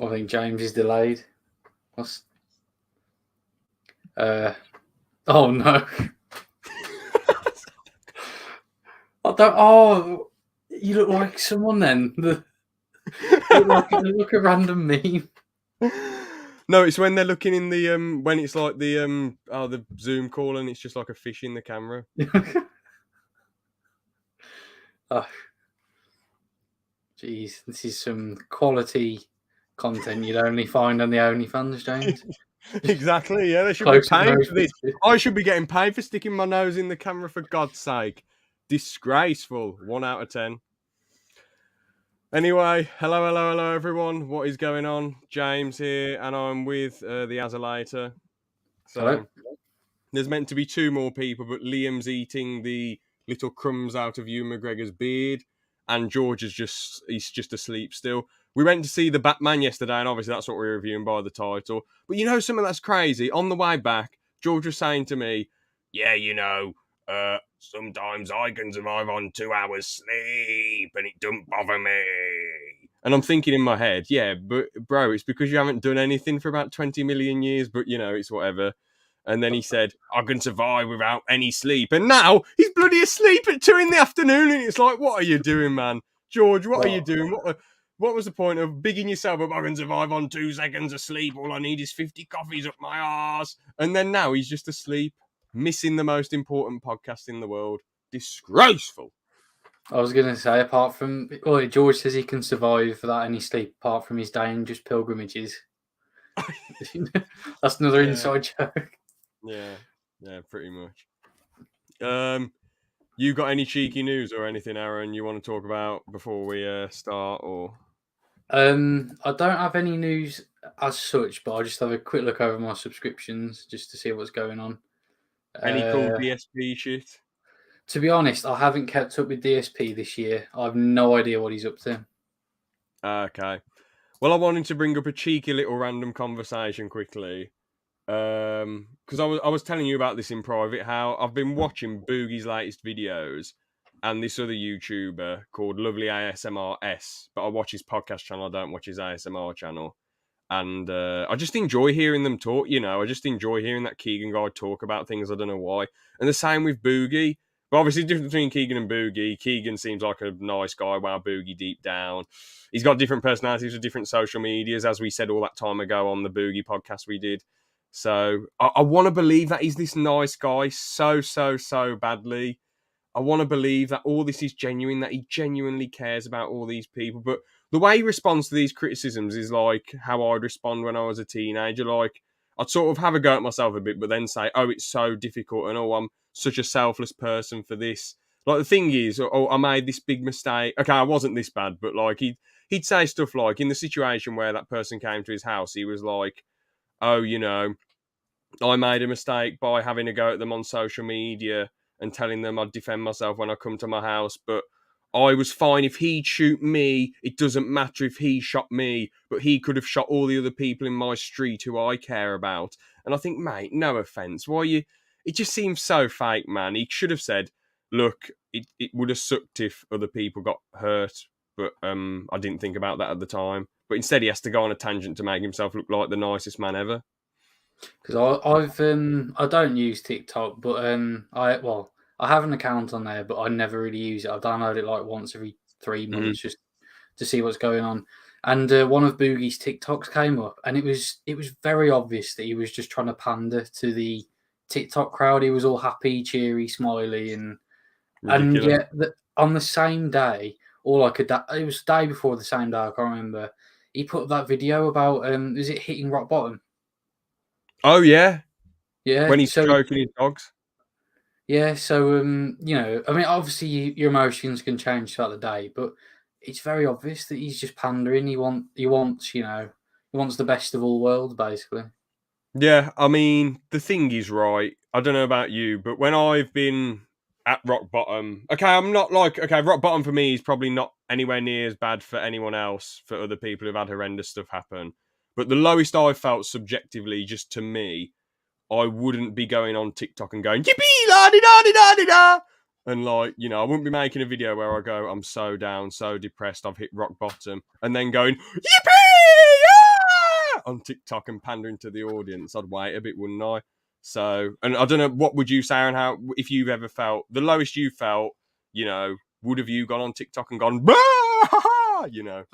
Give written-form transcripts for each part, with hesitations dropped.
I think James is delayed. What's... Oh no! I don't. Oh, you look like someone then. You look like a random meme. No, it's when they're looking in the when it's like the Zoom call and it's just like a fish in the camera. Oh, jeez, this is some quality content you'd only find on the OnlyFans, James. Exactly, yeah, they should be paying for this. I should be getting paid for sticking my nose in the camera, for God's sake. Disgraceful. 1 out of 10. Anyway, hello everyone. What is going on? James here, and I'm with the Azalator. So Hello. There's meant to be 2 more people, but Liam's eating the little crumbs out of Ewan McGregor's beard, and George is just asleep still. We went to see the Batman yesterday, and obviously that's what we're reviewing by the title. But you know something that's crazy? On the way back, George was saying to me, yeah, sometimes I can survive on 2 hours sleep, and it don't bother me. And I'm thinking in my head, yeah, but bro, it's because you haven't done anything for about 20 million years, but it's whatever. And then he said, I can survive without any sleep. And now he's bloody asleep at 2 in the afternoon. And it's like, what are you doing, man? George, what are you doing? What was the point of bigging yourself up? I can survive on 2 seconds of sleep. All I need is 50 coffees up my arse. And then now he's just asleep, missing the most important podcast in the world. Disgraceful. I was going to say, apart from... Well, George says he can survive without any sleep, apart from his dangerous pilgrimages. That's another inside joke. Yeah, pretty much. You got any cheeky news or anything, Aaron, you want to talk about before we start? Or I don't have any news as such, but I'll just have a quick look over my subscriptions just to see what's going on. Any cool DSP shit? To be honest, I haven't kept up with DSP this year. I have no idea what he's up to. Okay. Well, I wanted to bring up a cheeky little random conversation quickly. Because I was telling you about this in private, how I've been watching Boogie's latest videos and this other YouTuber called Lovely ASMRS, but I watch his podcast channel, I don't watch his ASMR channel. And I just enjoy hearing them talk, I just enjoy hearing that Keegan guy talk about things, I don't know why. And the same with Boogie. But obviously, the difference between Keegan and Boogie, Keegan seems like a nice guy, while Boogie deep down. He's got different personalities with different social medias, as we said all that time ago on the Boogie podcast we did. So I want to believe that he's this nice guy so badly. I want to believe that all this is genuine, that he genuinely cares about all these people. But the way he responds to these criticisms is like how I'd respond when I was a teenager. Like, I'd sort of have a go at myself a bit, but then say, oh, it's so difficult, and oh, I'm such a selfless person for this. Like, the thing is, oh, I made this big mistake. Okay, I wasn't this bad, but like he'd say stuff like, in the situation where that person came to his house, he was like, oh, I made a mistake by having a go at them on social media and telling them I'd defend myself when I come to my house, but I was fine if he'd shoot me. It doesn't matter if he shot me, but he could have shot all the other people in my street who I care about. And I think, mate, no offence. It just seems so fake, man. He should have said, look, it would have sucked if other people got hurt, but I didn't think about that at the time. But instead he has to go on a tangent to make himself look like the nicest man ever. Because I don't use TikTok, but I have an account on there, but I never really use it. I download it like once every 3 months just to see what's going on. And one of Boogie's TikToks came up, and it was very obvious that he was just trying to pander to the TikTok crowd. He was all happy, cheery, smiley, and yet on the same day, or like it was the day before the same day, I can't remember. He put up that video about is it hitting rock bottom? Oh yeah, yeah. When he's stroking his dogs. Yeah, so I mean, obviously your emotions can change throughout the day, but it's very obvious that he's just pandering. He wants the best of all worlds, basically. Yeah, I mean, the thing is, right, I don't know about you, but when I've been at rock bottom, rock bottom for me is probably not anywhere near as bad for anyone else, for other people who've had horrendous stuff happen. But the lowest I've felt subjectively, just to me, I wouldn't be going on TikTok and going, yippee, la-di-da-di-da-di-da! And I wouldn't be making a video where I go, I'm so down, so depressed, I've hit rock bottom, and then going, yippee! on TikTok and pandering to the audience, I'd wait a bit, wouldn't I? So, and I don't know, what would you say on how, if you've ever felt, the lowest you felt, you know, would have you gone on TikTok and gone, bah! You know?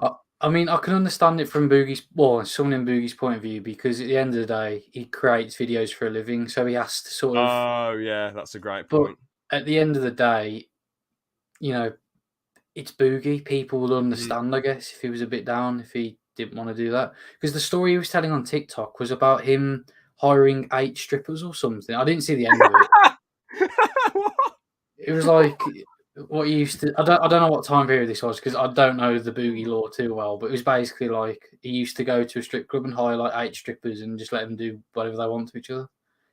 I mean, I can understand it from someone in Boogie's point of view, because at the end of the day, he creates videos for a living, so he has to sort of. Oh, yeah, that's a great But point. at the end of the day, you know, it's Boogie. People will understand, I guess, if he was a bit down, if he didn't want to do that. Because the story he was telling on TikTok was about him hiring 8 strippers or something. I didn't see the end of it. It was like what he used to. I don't know what time period this was, because I don't know the Boogie law too well. But it was basically like he used to go to a strip club and hire like 8 strippers and just let them do whatever they want to each other.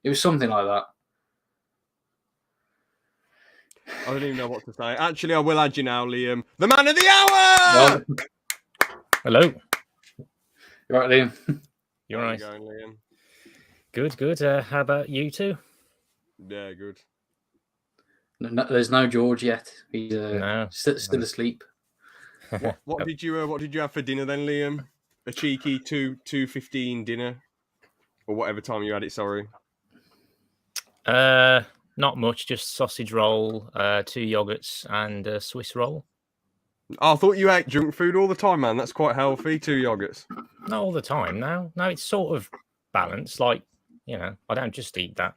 It was something like that. I don't even know what to say. Actually, I will add you now, Liam. The man of the hour! Well, Hello. you're right, Liam. You're How right. you going, Liam? Good, good. How about you two? Yeah, good. No, there's no George yet. He's No. still asleep. What did you have for dinner then, Liam? A cheeky 2:15 dinner, or whatever time you had it. Sorry. Not much. Just sausage roll, 2 yogurts, and a Swiss roll. Oh, I thought you ate junk food all the time, man. That's quite healthy. 2 yogurts. Not all the time now. No, it's sort of balanced. Like, you know, I don't just eat that.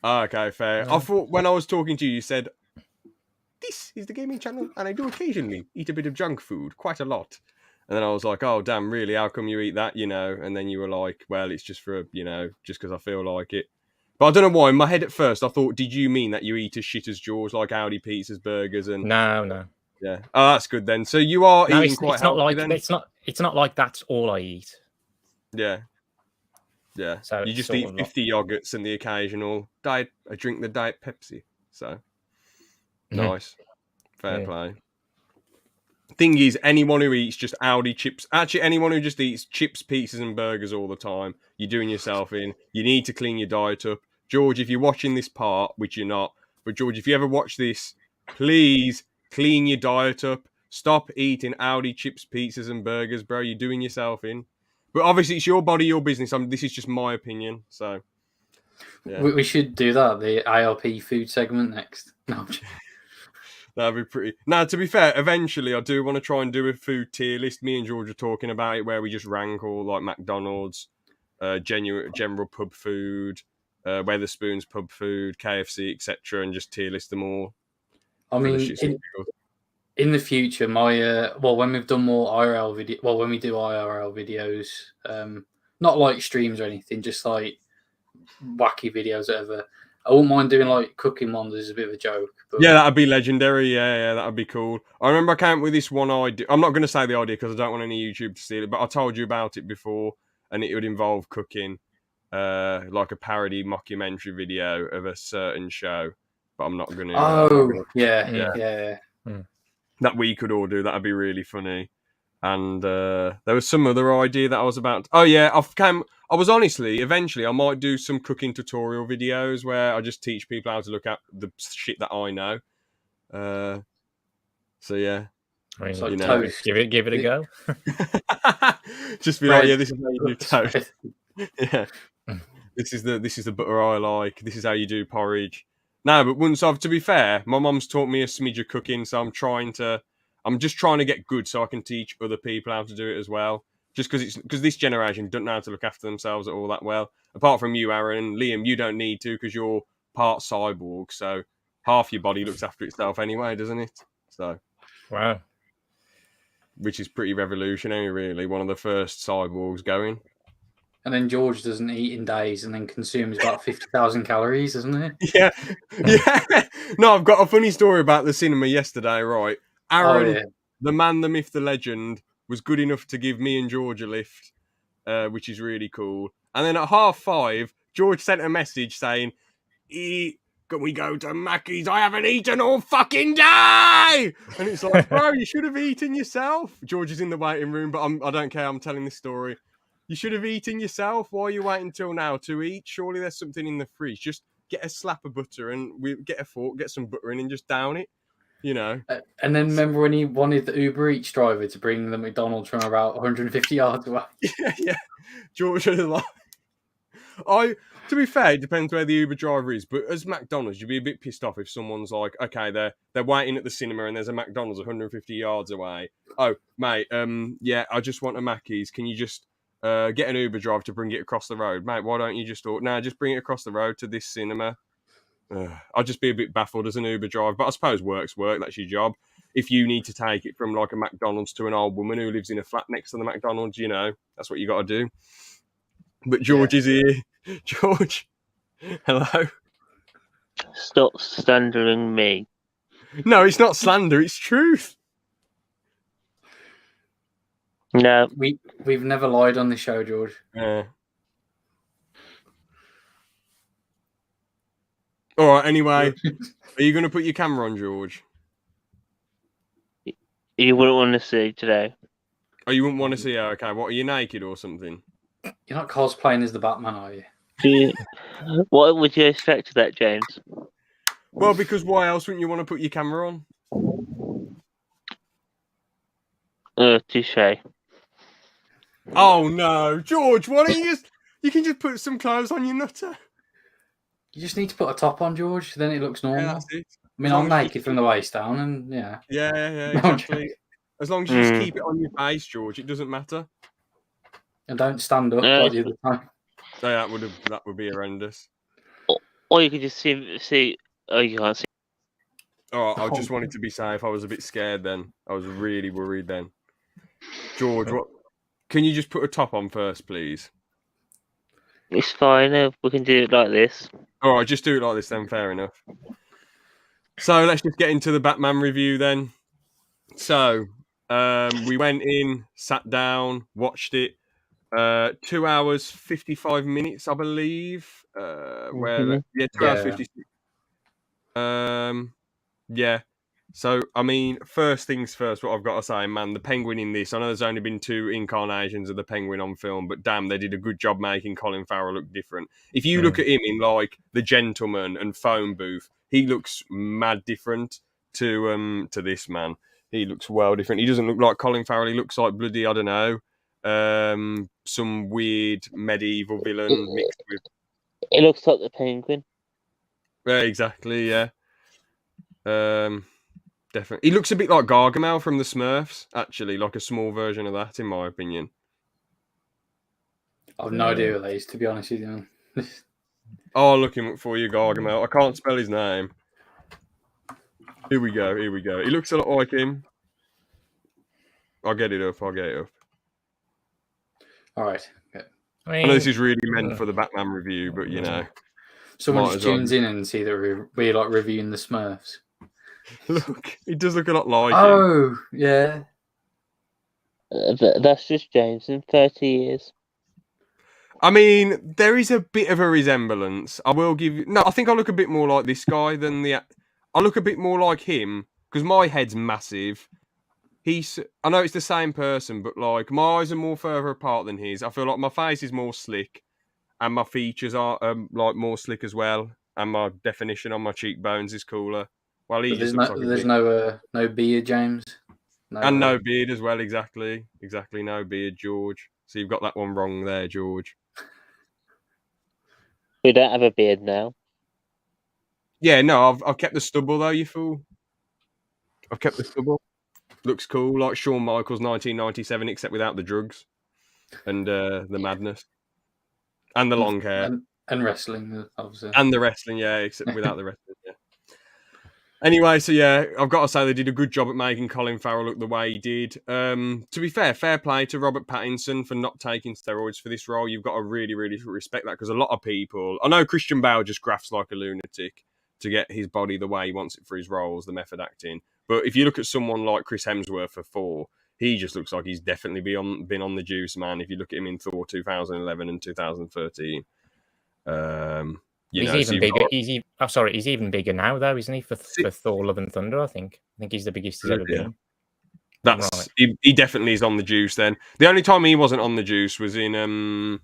Oh, okay, fair. No. I thought when I was talking to you, you said, "This is the gaming channel, and I do occasionally eat a bit of junk food, quite a lot." And then I was like, "Oh, damn, really? How come you eat that?" You know. And then you were like, "Well, it's just for, you know, just because I feel like it." But I don't know why. In my head at first, I thought, did you mean that you eat as shit as Jaws, like Audi pizzas, burgers, and No. yeah? Oh, that's good then. So you are No, eating quite it's not healthy like then. it's not like that's all I eat. Yeah. So You it's just sort eat of like- 50 yogurts and the occasional diet. I drink the diet Pepsi. So nice, fair Yeah. play. Thing is, anyone who eats just Audi chips, actually anyone who just eats chips, pizzas, and burgers all the time, you're doing yourself in. You need to clean your diet up. George, if you're watching this part, which you're not, but George, if you ever watch this, please clean your diet up. Stop eating Audi chips, pizzas, and burgers, bro. You're doing yourself in. But obviously, it's your body, your business. This is just my opinion. So, yeah. We should do that. The ILP food segment next. No, That'd be pretty. Now, to be fair, eventually I do want to try and do a food tier list. Me and George are talking about it, where we just rank all like McDonald's, general pub food, Weatherspoons pub food, KFC, etc., and just tier list them all. I for the mean, shits and giggles. in the future, when we've done more IRL video, when we do IRL videos, not like streams or anything, just like wacky videos, whatever. I wouldn't mind doing like cooking ones as a bit of a joke. But Yeah, that'd be legendary. Yeah, that'd be cool. I remember I came up with this one idea. I'm not going to say the idea because I don't want any YouTube to steal it, but I told you about it before, and it would involve cooking, like a parody mockumentary video of a certain show. But I'm not going to. Yeah. That we could all do. That'd be really funny. And there was some other idea that I was about. Oh yeah, I was honestly, eventually, I might do some cooking tutorial videos where I just teach people how to look at the shit that I know. So yeah, I mean, So you know. toast. give it a go. Just be like, yeah, this is how you do toast. Yeah, this is the butter I like. This is how you do porridge. No, but to be fair, my mum's taught me a smidge of cooking, so I'm just trying to get good so I can teach other people how to do it as well. Just because this generation don't know how to look after themselves at all that well. Apart from you, Aaron, Liam, you don't need to because you're part cyborg, so half your body looks after itself anyway, doesn't it? So, Wow. which is pretty revolutionary, really. One of the first cyborgs going. And then George doesn't eat in days and then consumes about 50,000 calories, doesn't he? Yeah. No, I've got a funny story about the cinema yesterday, right? Aaron, the man, the myth, the legend, was good enough to give me and George a lift, which is really cool. And then at 5:30, George sent a message saying, can we go to Mackey's? I haven't eaten all fucking day! And it's like, bro, you should have eaten yourself. George is in the waiting room, but I don't care. I'm telling this story. You should have eaten yourself. Why are you waiting till now to eat? Surely there's something in the fridge. Just get a slap of butter and we get a fork, get some butter in and just down it. You know. And then remember when he wanted the Uber Eats driver to bring the McDonald's from about 150 yards away? Yeah. George was like, to be fair, it depends where the Uber driver is, but as McDonald's, you'd be a bit pissed off if someone's like, okay, they're waiting at the cinema and there's a McDonald's 150 yards away. Oh, mate, yeah, I just want a Mackey's. Can you just get an Uber driver to bring it across the road? Mate, why don't you just just bring it across the road to this cinema? I'd just be a bit baffled as an Uber driver, but I suppose work's work, that's your job. If you need to take it from like a McDonald's to an old woman who lives in a flat next to the McDonald's, you know, that's what you got to do. But George is here. George, hello. Stop slandering me. No, it's not slander, it's truth. No. We've never lied on the show, George. All right, anyway, are you going to put your camera on, George? You wouldn't want to see today. Oh, you wouldn't want to see her? Okay, what, are you naked or something? You're not cosplaying as the Batman, are you? What would you expect of that, James? Well, because why else wouldn't you want to put your camera on? Touche. Oh, no. George, why don't you can just put some clothes on your nutter. You just need to put a top on, George, then it looks normal. Yeah, that's it. I mean, I'm naked from the waist down, and yeah. Yeah, exactly. As long as you just keep it on your face, George, it doesn't matter. And don't stand up like the other time. So that would be horrendous. Or you could just see. Oh, you can't see. Oh, I just wanted to be safe. I was a bit scared then. I was really worried then. George, what? Can you just put a top on first, please? It's fine. We can do it like this. All right, just do it like this then. Fair enough. So let's just get into the Batman review then. So we went in, sat down, watched it. 2 hours 55 minutes, I believe. 2 hours 56. Yeah. So I mean, first things first. What I've got to say, man, the Penguin in this. I know there's only been 2 incarnations of the Penguin on film, but damn, they did a good job making Colin Farrell look different. If you look at him in like The Gentleman and Phone Booth, he looks mad different to this man. He looks well different. He doesn't look like Colin Farrell. He looks like bloody, I don't know, some weird medieval villain mixed with. It looks like the Penguin. Yeah, exactly. Yeah. Definitely. He looks a bit like Gargamel from the Smurfs, actually, like a small version of that, in my opinion. I've no idea what that is, to be honest with you. I'll look him up for you, Gargamel. I can't spell his name. Here we go. He looks a lot like him. I'll get it up. All right. Okay. I know this is really meant for the Batman review, but you know. Someone just tunes in and see that we're like reviewing the Smurfs. Look, he does look a lot like him. Oh, yeah. That's just James in 30 years. I mean, there is a bit of a resemblance. I will give you... No, I think I look a bit more like this guy than the... I look a bit more like him, because my head's massive. I know it's the same person, but like, my eyes are more further apart than his. I feel like my face is more slick, and my features are like more slick as well, and my definition on my cheekbones is cooler. Well, there's no beard, James. No beard as well, exactly. Exactly, no beard, George. So you've got that one wrong there, George. We don't have a beard now. Yeah, no, I've kept the stubble though, you fool. I've kept the stubble. Looks cool, like Shawn Michaels 1997, except without the drugs and the madness and the long hair and wrestling, obviously, and the wrestling, yeah, except without the wrestling. Yeah. Anyway, so yeah, I've got to say they did a good job at making Colin Farrell look the way he did. To be fair play to Robert Pattinson for not taking steroids for this role. You've got to really, really respect that, because a lot of people... I know Christian Bale just grafts like a lunatic to get his body the way he wants it for his roles, the method acting. But if you look at someone like Chris Hemsworth for Thor, he just looks like he's definitely been on the juice, man. If you look at him in Thor 2011 and 2013. He's even bigger. He's even bigger now, though, isn't he? For Thor: Love and Thunder, I think he's the biggest he's ever been. That's right. He definitely is on the juice. Then the only time he wasn't on the juice was in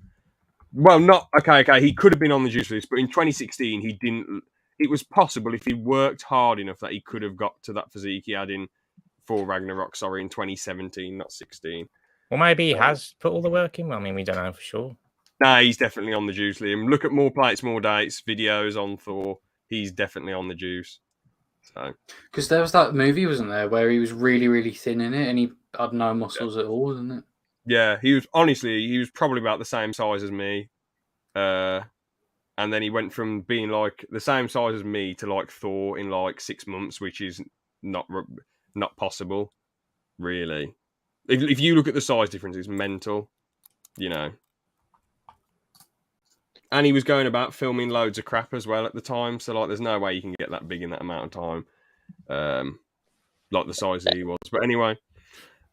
Well, not okay. He could have been on the juice for this, but in 2016 he didn't. it was possible if he worked hard enough that he could have got to that physique he had in for Ragnarok. Sorry, in 2017, not 16. Well, maybe he has put all the work in. Well, I mean, we don't know for sure. Nah, he's definitely on the juice, Liam. Look at More Plates, More Dates videos on Thor. He's definitely on the juice. So, because there was that movie, wasn't there, where he was really, really thin in it, and he had no muscles at all, wasn't it? yeah, he was probably about the same size as me. And then he went from being like the same size as me to like Thor in like 6 months, which is not possible, really. If you look at the size difference, it's mental, you know. And he was going about filming loads of crap as well at the time, so like, there's no way you can get that big in that amount of time, like the size that he was. But anyway,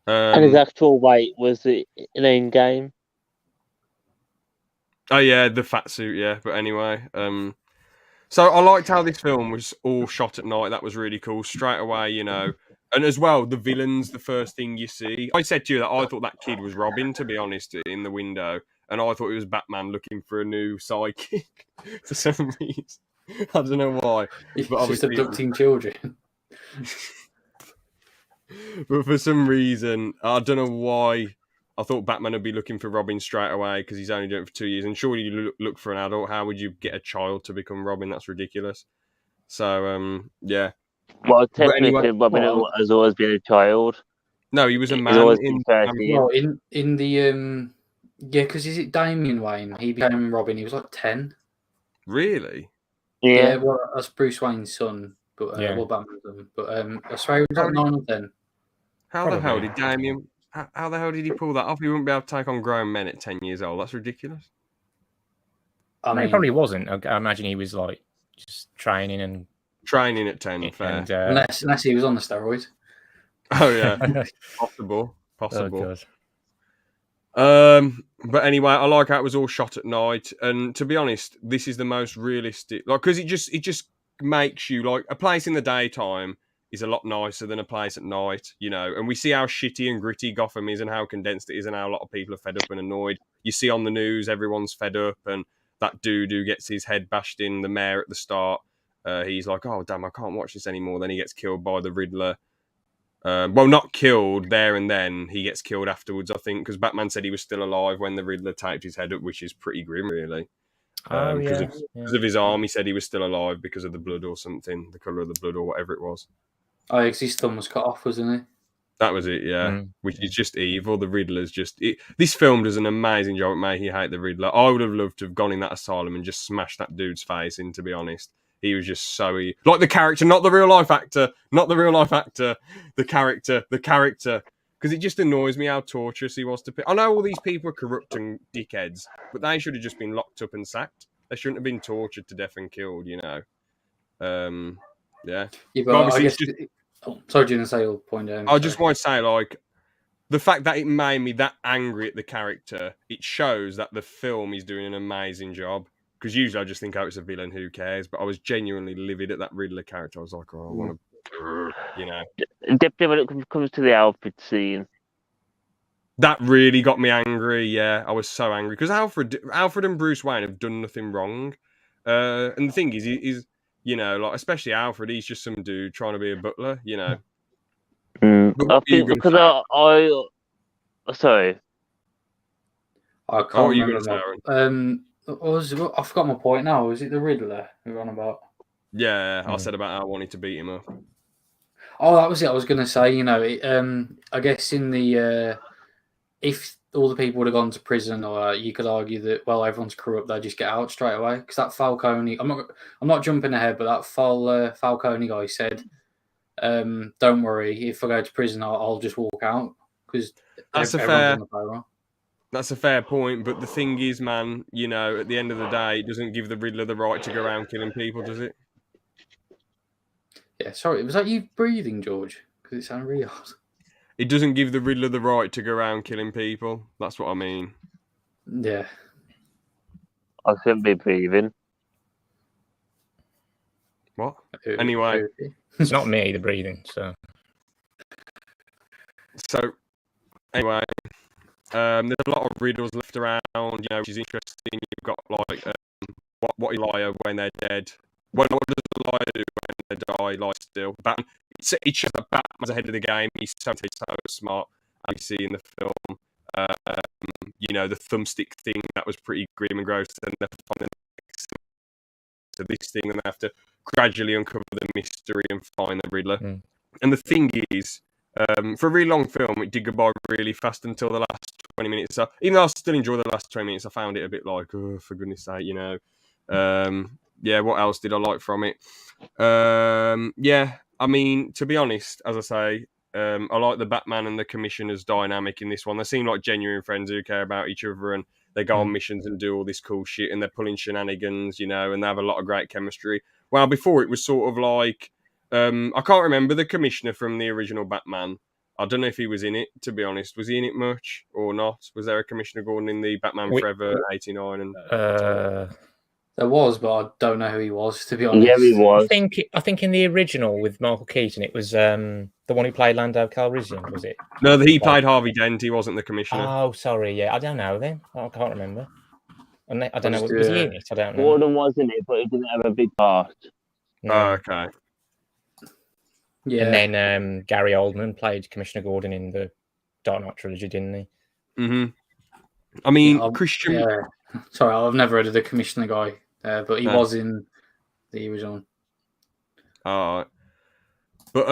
and his actual weight was in game. Oh yeah, the fat suit, yeah. But anyway, so I liked how this film was all shot at night. That was really cool. Straight away, you know, and as well, the villain's the first thing you see. I said to you that I thought that kid was Robin, to be honest, in the window, and I thought it was Batman looking for a new sidekick for some reason. I don't know why. He's But just abducting children. But for some reason, I don't know why. I thought Batman would be looking for Robin straight away because he's only doing it for 2 years. And surely you look for an adult. How would you get a child to become Robin? That's ridiculous. So, yeah. Well, technically, anyway, Robin has always been a child. No, he was a man. In the yeah, because is it Damian Wayne? He became Robin. He was like 10. Really? Yeah. Well, that's Bruce Wayne's son, but Yeah. well, Batman's son. But I swear he was like 9 or 10. How the hell did Damian? How the hell did he pull that off? He wouldn't be able to take on grown men at 10 years old. That's ridiculous. I mean, he probably wasn't. I imagine he was like just training at 10. Fair. And, unless he was on the steroids. Oh yeah, possible. Oh, But anyway, I like how it was all shot at night. And to be honest, this is the most realistic. Like, because it just makes you like a place in the daytime is a lot nicer than a place at night, you know. And we see how shitty and gritty Gotham is and how condensed it is and how a lot of people are fed up and annoyed. You see on the news, everyone's fed up, and that dude who gets his head bashed in, the mayor at the start, he's like, oh, damn, I can't watch this anymore. Then he gets killed by the Riddler. Well, not killed there and then. He gets killed afterwards, I think, because Batman said he was still alive when the Riddler taped his head up, which is pretty grim, really. Because of his arm, he said he was still alive because of the blood or something, the colour of the blood or whatever it was. Oh, because his thumb was cut off, wasn't he? That was it, yeah. Which is just evil. The Riddler's just... This film does an amazing job at making you hate the Riddler. I would have loved to have gone in that asylum and just smashed that dude's face in, to be honest. He was just so... Like the character, not the real-life actor. Not the real-life actor. The character. Because it just annoys me how torturous he was to... I know all these people are corrupt and dickheads, but they should have just been locked up and sacked. They shouldn't have been tortured to death and killed, you know. Yeah. Yeah, but I guess... sorry, do you want to say your point? I just want to say, like, the fact that it made me that angry at the character, it shows that the film is doing an amazing job. Because usually I just think, oh, it's a villain, who cares? But I was genuinely livid at that Riddler character. I was like, oh, I want to, you know. Definitely when it comes to the outfit scene. That really got me angry, yeah. I was so angry. Because Alfred and Bruce Wayne have done nothing wrong. And the thing is, he's, you know, like, especially Alfred, he's just some dude trying to be a butler, you know. I think because sorry. I can't remember. I forgot my point now. Was it the Riddler we were on about? Yeah, I said about how I wanted to beat him up. Oh, that was it. I was going to say, you know, I guess in the if all the people would have gone to prison, or you could argue that, well, everyone's corrupt, they just get out straight away. Because that Falcone, I'm not jumping ahead, but that Falcone guy said, "Don't worry, if I go to prison, I'll just walk out." Because that's a fair point. But the thing is, man, you know, at the end of the day, it doesn't give the Riddler the right to go around killing people, does it? Yeah, sorry, was that you breathing, George? Because it sounded really hot. It doesn't give the Riddler the right to go around killing people. That's what I mean. Yeah. I couldn't be breathing. What? Anyway. It's not me, the breathing, so... Anyway, there's a lot of riddles left around, you know, which is interesting. You've got, like, what Elijah when they're dead. What does the liar do when they die? Lie still. Batman. It shows that Batman's ahead of the game. He's so smart. As you see in the film, the thumbstick thing that was pretty grim and gross. And they find the next to this thing, and they have to gradually uncover the mystery and find the Riddler. And the thing is, for a really long film, it did go by really fast until the last 20 minutes. So even though I still enjoy the last 20 minutes, I found it a bit like, oh, for goodness sake, what else did I like from it? I mean, to be honest, as I say, I like the Batman and the Commissioner's dynamic in this one. They seem like genuine friends who care about each other, and they go on missions and do all this cool shit, and they're pulling shenanigans, and they have a lot of great chemistry. Well, before it was sort of like, I can't remember the Commissioner from the original Batman. I don't know if he was in it, to be honest. Was he in it much or not? Was there a Commissioner Gordon in the Batman Forever 89? And there was, but I don't know who he was, to be honest. Yeah, he was. I think in the original with Michael Keaton, it was the one who played Lando Calrissian, was it? No, he played Harvey Dent. He wasn't the Commissioner. Oh, sorry. Yeah, I don't know then. I can't remember. I don't know. Was he in it? I don't know. Gordon was in it, but he didn't have a big part. No. Oh, okay. Yeah. And then Gary Oldman played Commissioner Gordon in the Dark Knight trilogy, didn't he? Mm-hmm. I mean, Christian... Yeah. Sorry, I've never heard of the Commissioner guy, but he was in the original. All right. But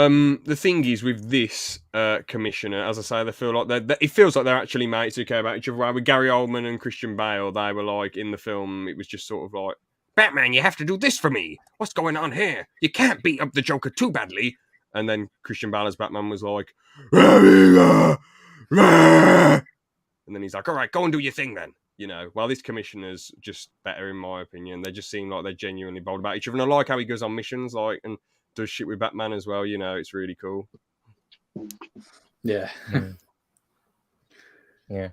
the thing is, with this Commissioner, as I say, they feel like it feels like they're actually mates who care about each other. While with Gary Oldman and Christian Bale, they were like, in the film, it was just sort of like, Batman, you have to do this for me. What's going on here? You can't beat up the Joker too badly. And then Christian Bale as Batman was like, and then he's like, all right, go and do your thing then. While this Commissioner's just better, in my opinion. They just seem like they're genuinely bold about each other. And I like how he goes on missions, and does shit with Batman as well. It's really cool. Yeah. Yeah.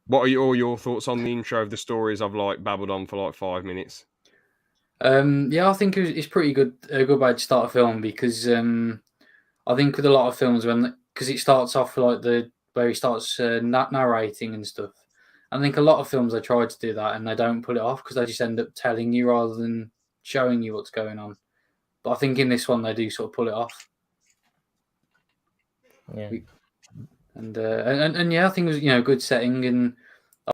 What are all your thoughts on the intro of the stories I've babbled on for 5 minutes? I think it's pretty good. A good way to start a film, because I think with a lot of films, because it starts off where he starts narrating and stuff. I think a lot of films they try to do that and they don't pull it off because they just end up telling you rather than showing you what's going on. But I think in this one they do sort of pull it off. Yeah. And I think it was good setting, and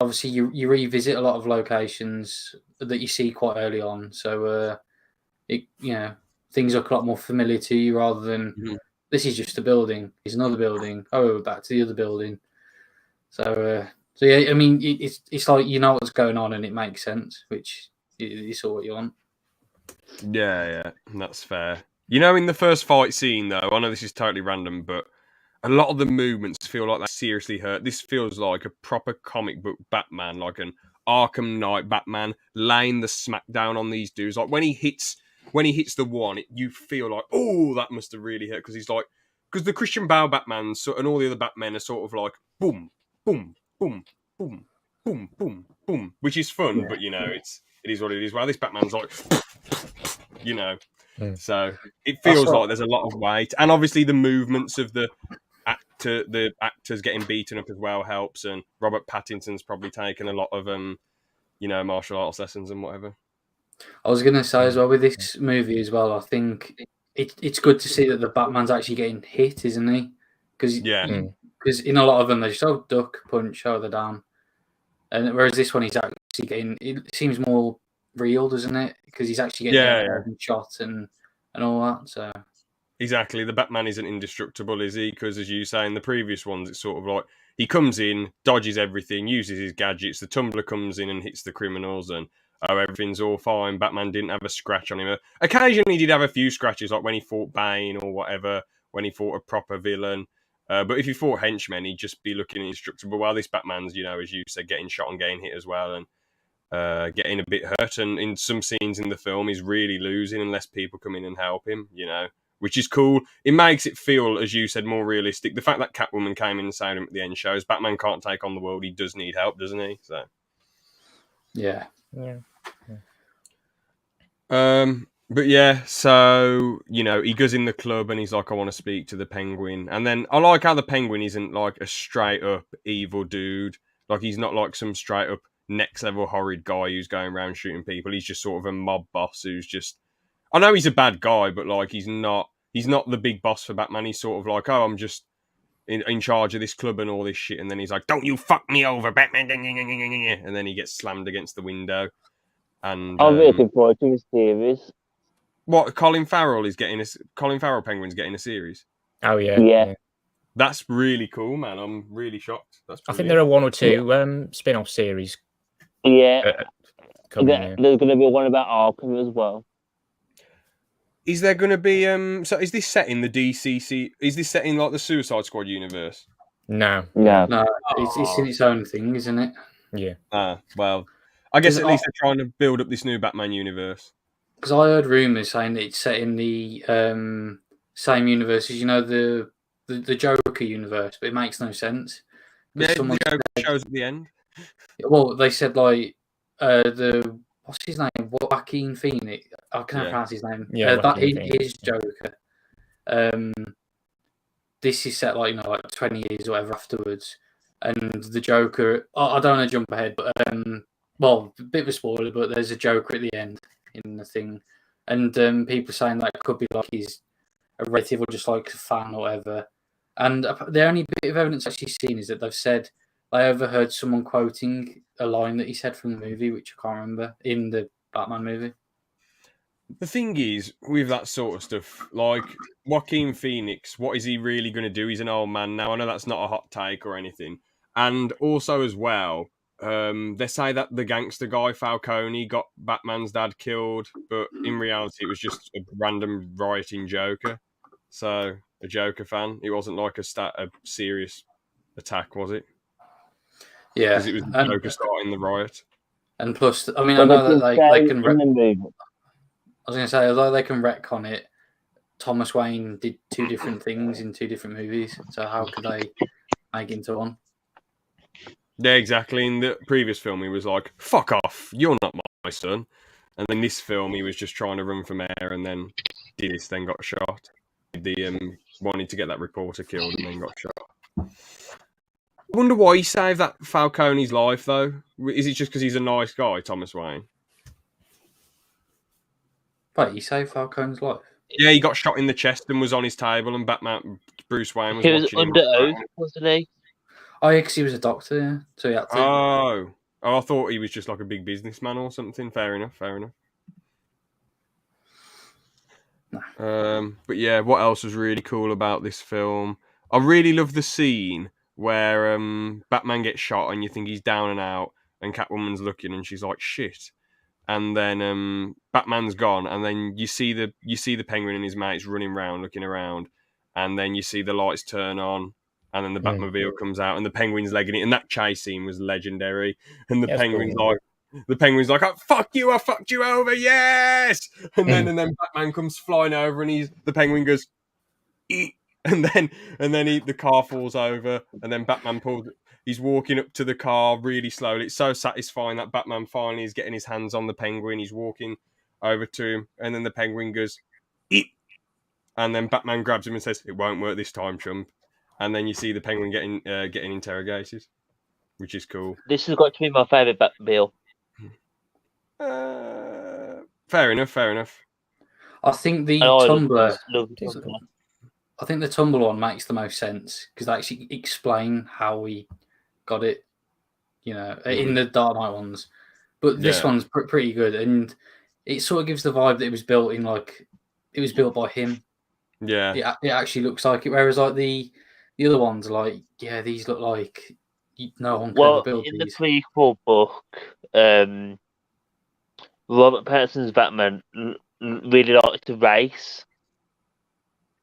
obviously you revisit a lot of locations that you see quite early on, so things look a lot more familiar to you rather than this is just a building, it's another building, oh, back to the other building. So yeah, I mean it's like what's going on and it makes sense, which is all what you want. Yeah, that's fair. In the first fight scene though, I know this is totally random, but a lot of the movements feel like they seriously hurt. This feels like a proper comic book Batman, like an Arkham Knight Batman laying the smackdown on these dudes. Like when he hits the one, you feel like, oh, that must have really hurt, because the Christian Bale Batman and all the other Batmen are sort of like boom, boom, boom, boom, boom, boom, boom, which is fun, but it is what it is. Well, this Batman's like, so it feels like there's a lot of weight, and obviously the movements of the actors getting beaten up as well helps, and Robert Pattinson's probably taken a lot of martial arts lessons and whatever. I was going to say as well with this movie as well, I think it's good to see that the Batman's actually getting hit, isn't he? Because in a lot of them they just duck, punch, they're down, and whereas this one he's actually getting. It seems more real, doesn't it? Because he's actually getting shot and all that. So. Exactly. The Batman isn't indestructible, is he? Because as you say, in the previous ones, it's sort of like he comes in, dodges everything, uses his gadgets, the tumbler comes in and hits the criminals, and everything's all fine. Batman didn't have a scratch on him. Occasionally he did have a few scratches, like when he fought Bane or whatever, when he fought a proper villain. But if he fought henchmen, he'd just be looking indestructible. While this Batman's, as you said, getting shot and getting hit as well, and getting a bit hurt. And in some scenes in the film, he's really losing unless people come in and help him, which is cool. It makes it feel, as you said, more realistic. The fact that Catwoman came in and saved him at the end shows Batman can't take on the world. He does need help, doesn't he? So, yeah. But yeah, so, he goes in the club and he's like, I want to speak to the Penguin. And then I like how the Penguin isn't like a straight up evil dude. Like he's not like some straight up next level horrid guy who's going around shooting people. He's just sort of a mob boss who's just. I know he's a bad guy, but like he's not the big boss for Batman. He's sort of like, oh, I'm just in charge of this club and all this shit. And then he's like, don't you fuck me over, Batman. And then he gets slammed against the window. And I'm looking forward to the series. what Colin Farrell Penguin's getting a series. Oh yeah. Yeah. That's really cool, man. I'm really shocked. That's I think brilliant. there are one or two spin-off series. Yeah. Coming, yeah. There's going to be one about Arkham as well. Is there going to be so is this set in the DCC? Is this set in like the Suicide Squad universe? No. No, it's in its own thing, isn't it? Yeah. Well, I guess 'Cause at least they're trying to build up this new Batman universe. Because I heard rumours saying that it's set in the same universe as the Joker universe, but it makes no sense. Yeah, the Joker shows at the end. Well, they said like what's his name? Joaquin Phoenix. I can't pronounce his name. Yeah, that Joaquin is Joker. This is set like 20 years or whatever afterwards, and the Joker. I don't want to jump ahead, but well, a bit of a spoiler, but there's a Joker at the end in the thing, and people saying that could be like he's a relative or just like a fan or whatever. And the only bit of evidence actually seen is that they've said I overheard someone quoting a line that he said from the movie, which I can't remember, in the Batman movie. The thing is, with that sort of stuff, like Joaquin Phoenix, what is he really going to do? He's an old man now. I know that's not a hot take or anything. And also as well, they say that the gangster guy, Falcone, got Batman's dad killed, but in reality it was just a random rioting Joker. So, a Joker fan. It wasn't like a serious attack, was it? Yeah. Because it was the Joker starting the riot. And plus, I mean, I know that they can... I was going to say, although they can retcon it, Thomas Wayne did two different things in two different movies. So how could they make it into one? Yeah, exactly. In the previous film, he was like, fuck off, you're not my son. And then this film, he was just trying to run for mayor and then did this, then got shot. Wanted to get that reporter killed and then got shot. I wonder why he saved that Falcone's life, though. Is it just because he's a nice guy, Thomas Wayne? Wait, he saved Falcone's life? Yeah, he got shot in the chest and was on his table, and Bruce Wayne was He was watching under him. oath, wasn't he? Oh, yeah, because he was a doctor, yeah. So he had to. Oh, I thought he was just like a big businessman or something. Fair enough. No. But yeah, what else was really cool about this film? I really love the scene where Batman gets shot and you think he's down and out, and Catwoman's looking and she's like, shit. And then Batman's gone, and then you see the Penguin and his mates running around, looking around, and then you see the lights turn on, and then the Batmobile comes out, and the Penguin's legging it, and that chase scene was legendary. And the Penguin's like, oh, fuck you, I fucked you over, yes! And then Batman comes flying over, and the Penguin goes, eat. And then the car falls over, and then Batman he's walking up to the car really slowly. It's so satisfying that Batman finally is getting his hands on the Penguin. He's walking over to him, and then the Penguin goes, eat. And then Batman grabs him and says, it won't work this time, chump. And then you see the Penguin getting interrogated, which is cool. This has got to be my favourite Batmobile. Fair enough. I think the Tumblr... I think the Tumblr one makes the most sense, because they actually explain how we got it, in the Dark Knight ones. But this one's pretty good, and it sort of gives the vibe that it was built by him. Yeah. It actually looks like it, whereas like the other ones are like, yeah, these look like no one could ever build these. In the prequel book, Robert Pattinson's Batman really liked to race.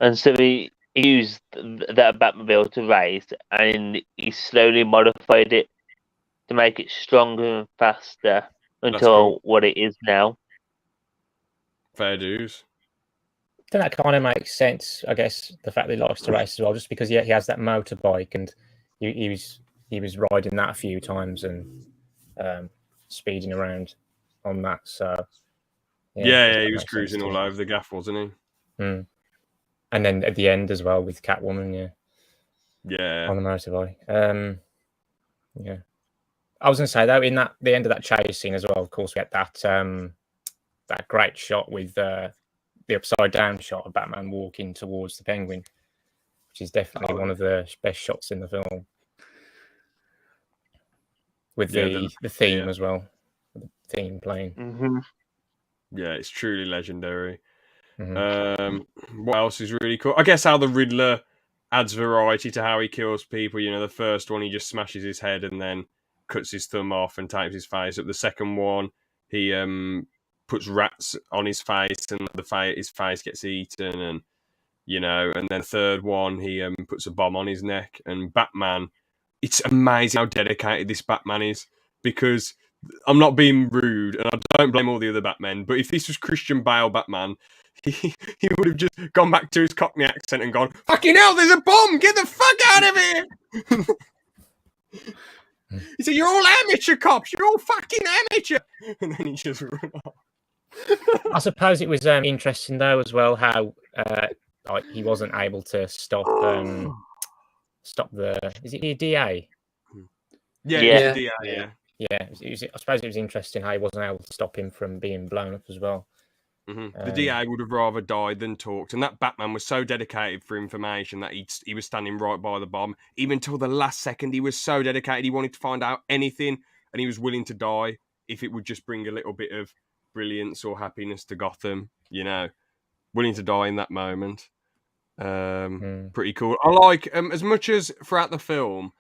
And so he used that Batmobile to race, and he slowly modified it to make it stronger and faster until what it is now. Fair dues. I think that kind of makes sense, I guess, the fact that he likes to race as well, just because he has that motorbike, and he was riding that a few times and speeding around on that. So he was cruising all over the gaff, wasn't he? Mm. And then at the end as well with Catwoman, yeah, on the motorbike. I was going to say though, in the end of that chase scene as well, of course, we had that great shot with the upside down shot of Batman walking towards the Penguin, which is definitely one of the best shots in the film. With the theme as well, the theme playing. Mm-hmm. Yeah, it's truly legendary. Mm-hmm. What else is really cool? I guess how the Riddler adds variety to how he kills people. You know, the first one he just smashes his head and then cuts his thumb off and tapes his face up. The second one he puts rats on his face and his face gets eaten, and you know. And then third one he puts a bomb on his neck. And Batman, it's amazing how dedicated this Batman is, because I'm not being rude and I don't blame all the other Batmen, but if this was Christian Bale Batman, he would have just gone back to his Cockney accent and gone, "Fucking hell, there's a bomb! Get the fuck out of here!" He said, "You're all amateur cops. You're all fucking amateur." And then he just run off. I suppose it was interesting though as well how like he wasn't able to stop the is it the DA? Yeah. The DA, Yeah. I suppose it was interesting how he wasn't able to stop him from being blown up as well. Mm-hmm. The DA would have rather died than talked, and that Batman was so dedicated for information that he was standing right by the bomb. Even till the last second, he was so dedicated. He wanted to find out anything, and he was willing to die if it would just bring a little bit of brilliance or happiness to Gotham. You know, willing to die in that moment. Pretty cool. I like as much as throughout the film,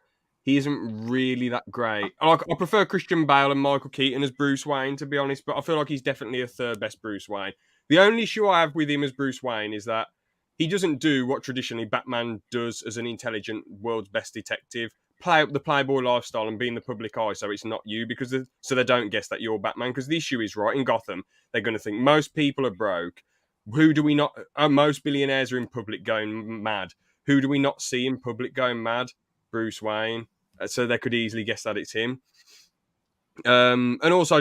he isn't really that great. I prefer Christian Bale and Michael Keaton as Bruce Wayne, to be honest, but I feel like he's definitely a third best Bruce Wayne. The only issue I have with him as Bruce Wayne is that he doesn't do what traditionally Batman does as an intelligent world's best detective. Play up the playboy lifestyle and be in the public eye so it's not you, so they don't guess that you're Batman. Because the issue is, right, in Gotham, they're going to think most people are broke. Who do we not... most billionaires are in public going mad. Who do we not see in public going mad? Bruce Wayne. So they could easily guess that it's him. And also, I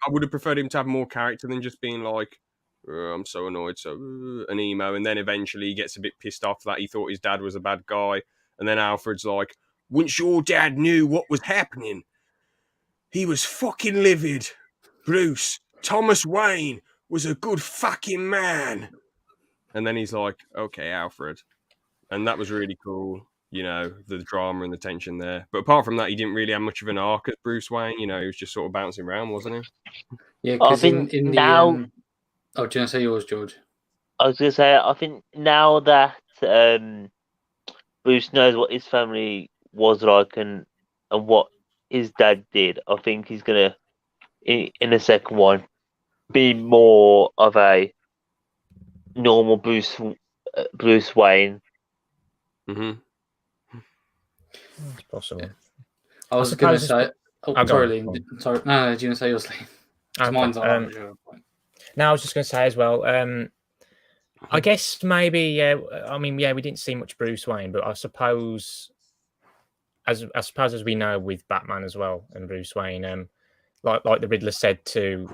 would have preferred him to have more character than just being like, I'm so annoyed, so an emo. And then eventually he gets a bit pissed off that he thought his dad was a bad guy. And then Alfred's like, once your dad knew what was happening, he was fucking livid. Bruce, Thomas Wayne was a good fucking man. And then he's like, okay, Alfred. And that was really cool. You know, the drama and the tension there. But apart from that, he didn't really have much of an arc as Bruce Wayne. You know, he was just sort of bouncing around, wasn't he? Yeah, because in the... now... do you want to say yours, George? I was going to say, I think now that Bruce knows what his family was like and what his dad did, I think he's going to, in the second one, be more of a normal Bruce Wayne. Mm-hmm. It's possible. I was going to say... sorry, Liam. Sorry. No, do you want to say yours, Liam? Okay. Mine's on No, I was just going to say as well, I guess maybe, I mean, we didn't see much Bruce Wayne, but I suppose as we know with Batman as well and Bruce Wayne, like the Riddler said to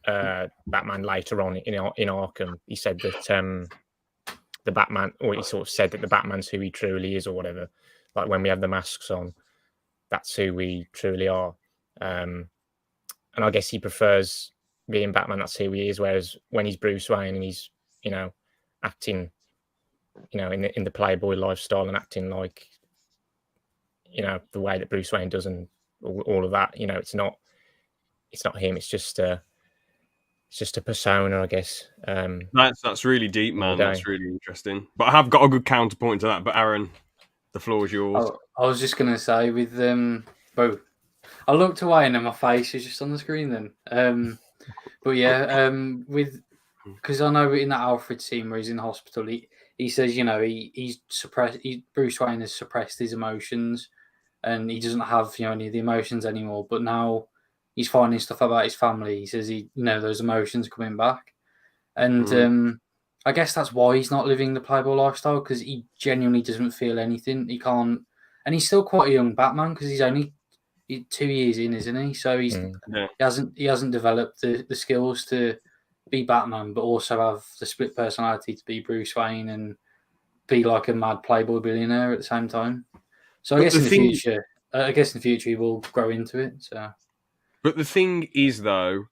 Batman later on in Arkham, he said that the Batman, or he sort of said that the Batman's who he truly is or whatever. Like when we have the masks on, that's who we truly are. And I guess he prefers being Batman, that's who he is. Whereas when he's Bruce Wayne and he's, you know, acting, you know, in the playboy lifestyle and acting like, you know, the way that Bruce Wayne does and all of that, you know, it's not him. It's just a persona, I guess. That's really deep, man. That's really interesting. But I have got a good counterpoint to that. But Aaron, the floor is yours. I was just going to say with both. I looked away and then my face is just on the screen then. But yeah, because I know in that Alfred scene where he's in the hospital, he says, you know, he's suppressed. Bruce Wayne has suppressed his emotions, and he doesn't have, you know, any of the emotions anymore. But now he's finding stuff about his family. He says those emotions coming back, and I guess that's why he's not living the playboy lifestyle, because he genuinely doesn't feel anything. He can't, and he's still quite a young Batman because he's only 2 years in, isn't he? So he hasn't developed the skills to be Batman, but also have the split personality to be Bruce Wayne and be like a mad playboy billionaire at the same time. So I guess in the future, I guess in the future he will grow into it. So, But the thing is, though,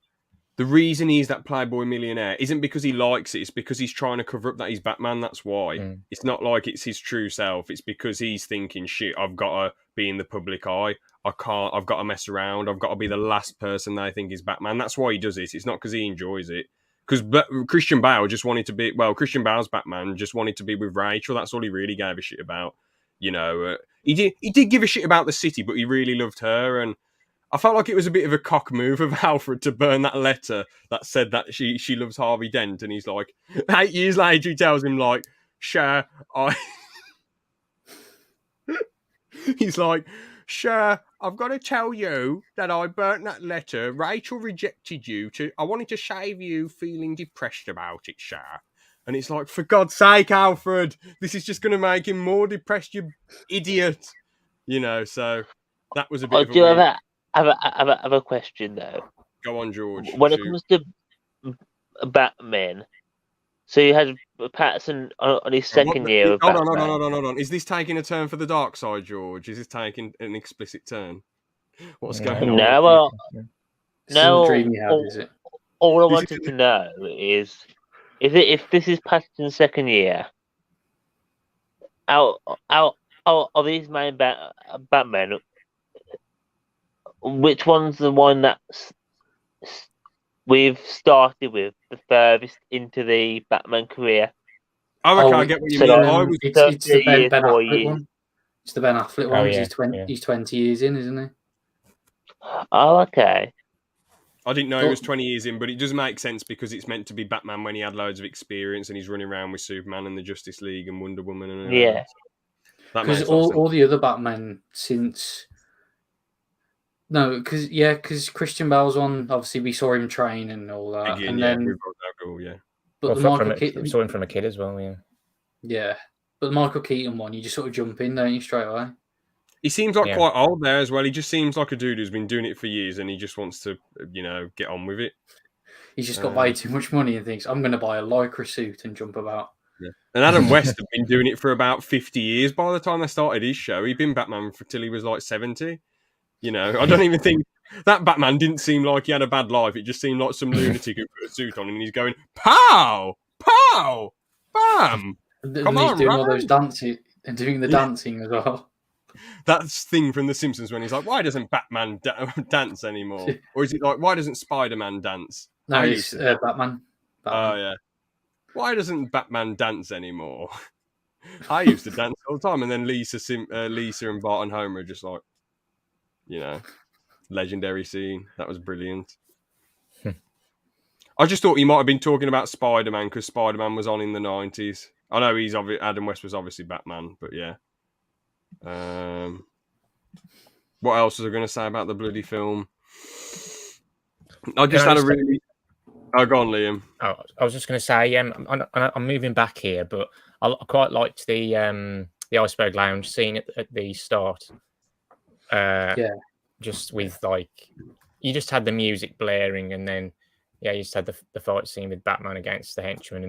the reason he's that Playboy millionaire isn't because he likes it. It's because he's trying to cover up that he's Batman. That's why. It's not like it's his true self. It's because he's thinking, shit, I've got to be in the public eye. I can't. I've got to mess around. I've got to be the last person they think is Batman. That's why he does it. It's not because he enjoys it. Because Christian Bale just wanted to be... Well, Christian Bale's Batman just wanted to be with Rachel. That's all he really gave a shit about. You know, he did give a shit about the city, but he really loved her. And I felt like it was a bit of a cock move of Alfred to burn that letter that said that she loves Harvey Dent. And he's like... 8 years later, he tells him, like, Cher, He's like, Cher, I've got to tell you that I burnt that letter. Rachel rejected you. I wanted to save you feeling depressed about it, Cher. And it's like, for God's sake, Alfred, this is just going to make him more depressed, you idiot. You know, so that was a bit of a... Do you have a question, though? Go on, George. When it comes to Batman, so you had Patterson on his second year of Batman. Hold on. Is this taking a turn for the dark side, George? Is this taking an explicit turn? What's going on? No, dream you have, is it? All I wanted to know is if this is Patterson's second year, out of these main Batman, which one's the one that's we've started with the furthest into the Batman career? Oh, okay, I get what you mean. It's the Ben Affleck one. It's the Ben Affleck one. Oh, yeah, he's 20 years in, isn't he? Oh, okay. I didn't know he was 20 years in, but it does make sense because it's meant to be Batman when he had loads of experience and he's running around with Superman and the Justice League and Wonder Woman. And yeah. Because all the other Batman since... No, because Christian Bale's on, obviously we saw him train and all that. Again, and yeah, then, yeah. But well, the Michael Keaton... We saw him from a kid as well, yeah. Yeah. But the Michael Keaton one, you just sort of jump in, don't you, straight away? He seems like quite old there as well. He just seems like a dude who's been doing it for years and he just wants to, get on with it. He's just got way too much money and thinks, I'm going to buy a Lycra suit and jump about. Yeah. And Adam West had been doing it for about 50 years by the time they started his show. He'd been Batman till he was like 70. You know, I don't even think that Batman didn't seem like he had a bad life. It just seemed like some lunatic who put a suit on and he's going, pow, pow, bam. Come on, he's doing all those dancing and doing the dancing as well. That thing from The Simpsons when he's like, why doesn't Batman dance anymore? Or is it like, why doesn't Spider-Man dance? No, it's Batman. Oh, yeah. Why doesn't Batman dance anymore? I used to dance all the time. And then Lisa and Bart and Homer are just like, legendary scene. That was brilliant. I just thought you might have been talking about Spider-Man because Spider-Man was on in the 90s. I know Adam West was obviously Batman, but yeah. What else was I going to say about the bloody film? I just had a really... Oh, go on, Liam. Oh, I was just going to say, I'm moving back here, but I quite liked the Iceberg Lounge scene at the start. Just with you just had the music blaring, and then you just had the fight scene with Batman against the henchman,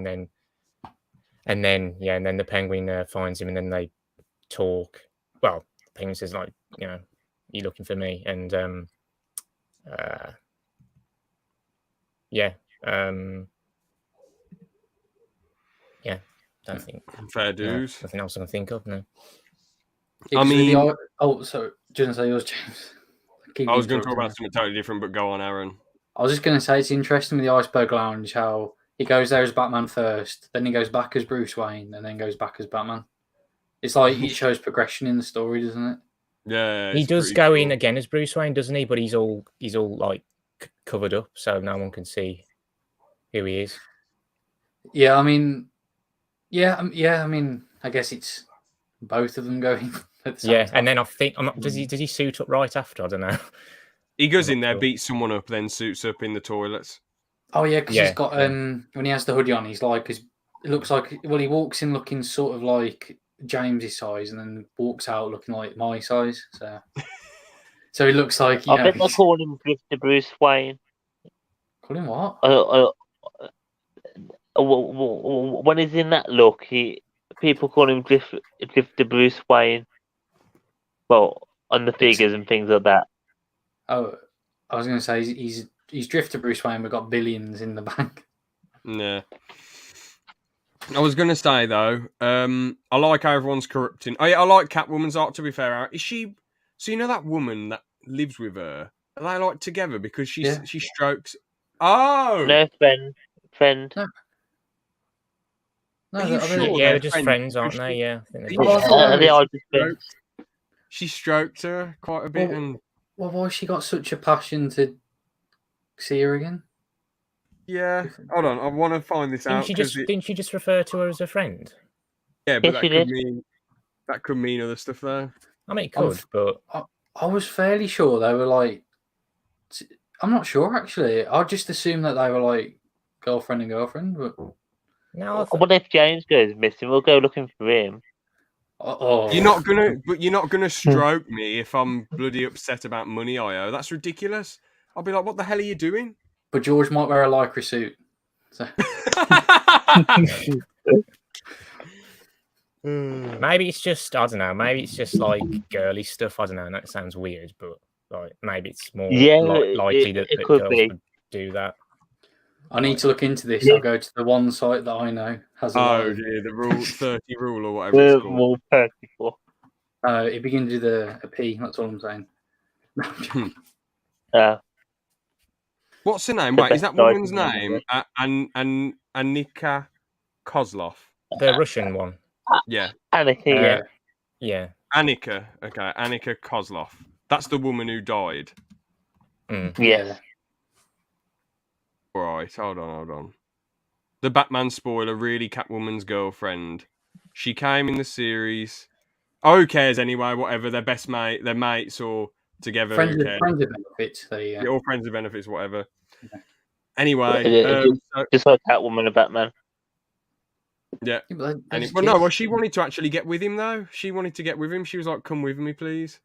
and then the Penguin finds him, and then they talk. Well, the Penguin says "You looking for me?" And don't think fair dues. Nothing else I can think of. No. I mean, sorry. Do you want to say yours, James? I was going to talk about something totally different, but go on, Aaron. I was just going to say it's interesting with the Iceberg Lounge how he goes there as Batman first, then he goes back as Bruce Wayne, and then goes back as Batman. It's like it shows progression in the story, doesn't it? Yeah, he does go in again as Bruce Wayne, doesn't he? But he's all like covered up, so no one can see who he is. Yeah, I mean, I guess it's both of them going. At the same time. And then I think does he suit up right after? I don't know. He goes in there, beats someone up, then suits up in the toilets. Oh yeah, because he's got when he has the hoodie on, he's like, it looks like he walks in looking sort of like James's size, and then walks out looking like my size. So he looks like I bet they call him Drifter Bruce Wayne. Call him what? When he's in that look, people call him Drifter Bruce Wayne. Well, on the figures and things like that. Oh, I was going to say he's drifted Bruce Wayne, but got billions in the bank. Yeah. I was going to say, though, I like how everyone's corrupting. I like Catwoman's art, to be fair. Is she... So, you know that woman that lives with her? Are they, like, together? Because she strokes... Oh! No, friend. No, Are you I sure? mean, Yeah, they're just friends, aren't they? Yeah. I think Oh, I thought They are just friends. She stroked her quite a bit, and well, why has she got such a passion to see her again? yeah. Hold on, I want to find this out. Didn't she just refer to her as a friend? Yeah, but Yes, that could mean other stuff though. I mean, it could, but I was fairly sure they were like. I'm not sure actually. I just assumed that they were like girlfriend and girlfriend, but no. What if James goes missing? We'll go looking for him. You're not gonna stroke me if I'm bloody upset about money I owe. That's ridiculous. I'll be like, what the hell are you doing? But George might wear a lycra suit. So. Maybe it's just, I don't know, maybe it's just like girly stuff. I don't know, that sounds weird, but like maybe it's more likely that girls would do that. I need to look into this. I'll go to the one site that I know has a dear, the rule 30 rule or whatever it's called. More 34. It begins with a P, that's all I'm saying. What's her name? Wait, is that woman's name? Annika Kozlov. The Russian one. Yeah. Annika, yeah. Annika. Okay, Annika Kozlov. That's the woman who died. Yes. Right, hold on. The Batman spoiler, really Catwoman's girlfriend. She came in the series. Oh, who cares anyway? Whatever, they're mates or together. Friends with benefits. Yeah, all friends with benefits, whatever. Yeah. Anyway, just like Catwoman and Batman. Yeah. She wanted to actually get with him though. She wanted to get with him. She was like, "Come with me, please."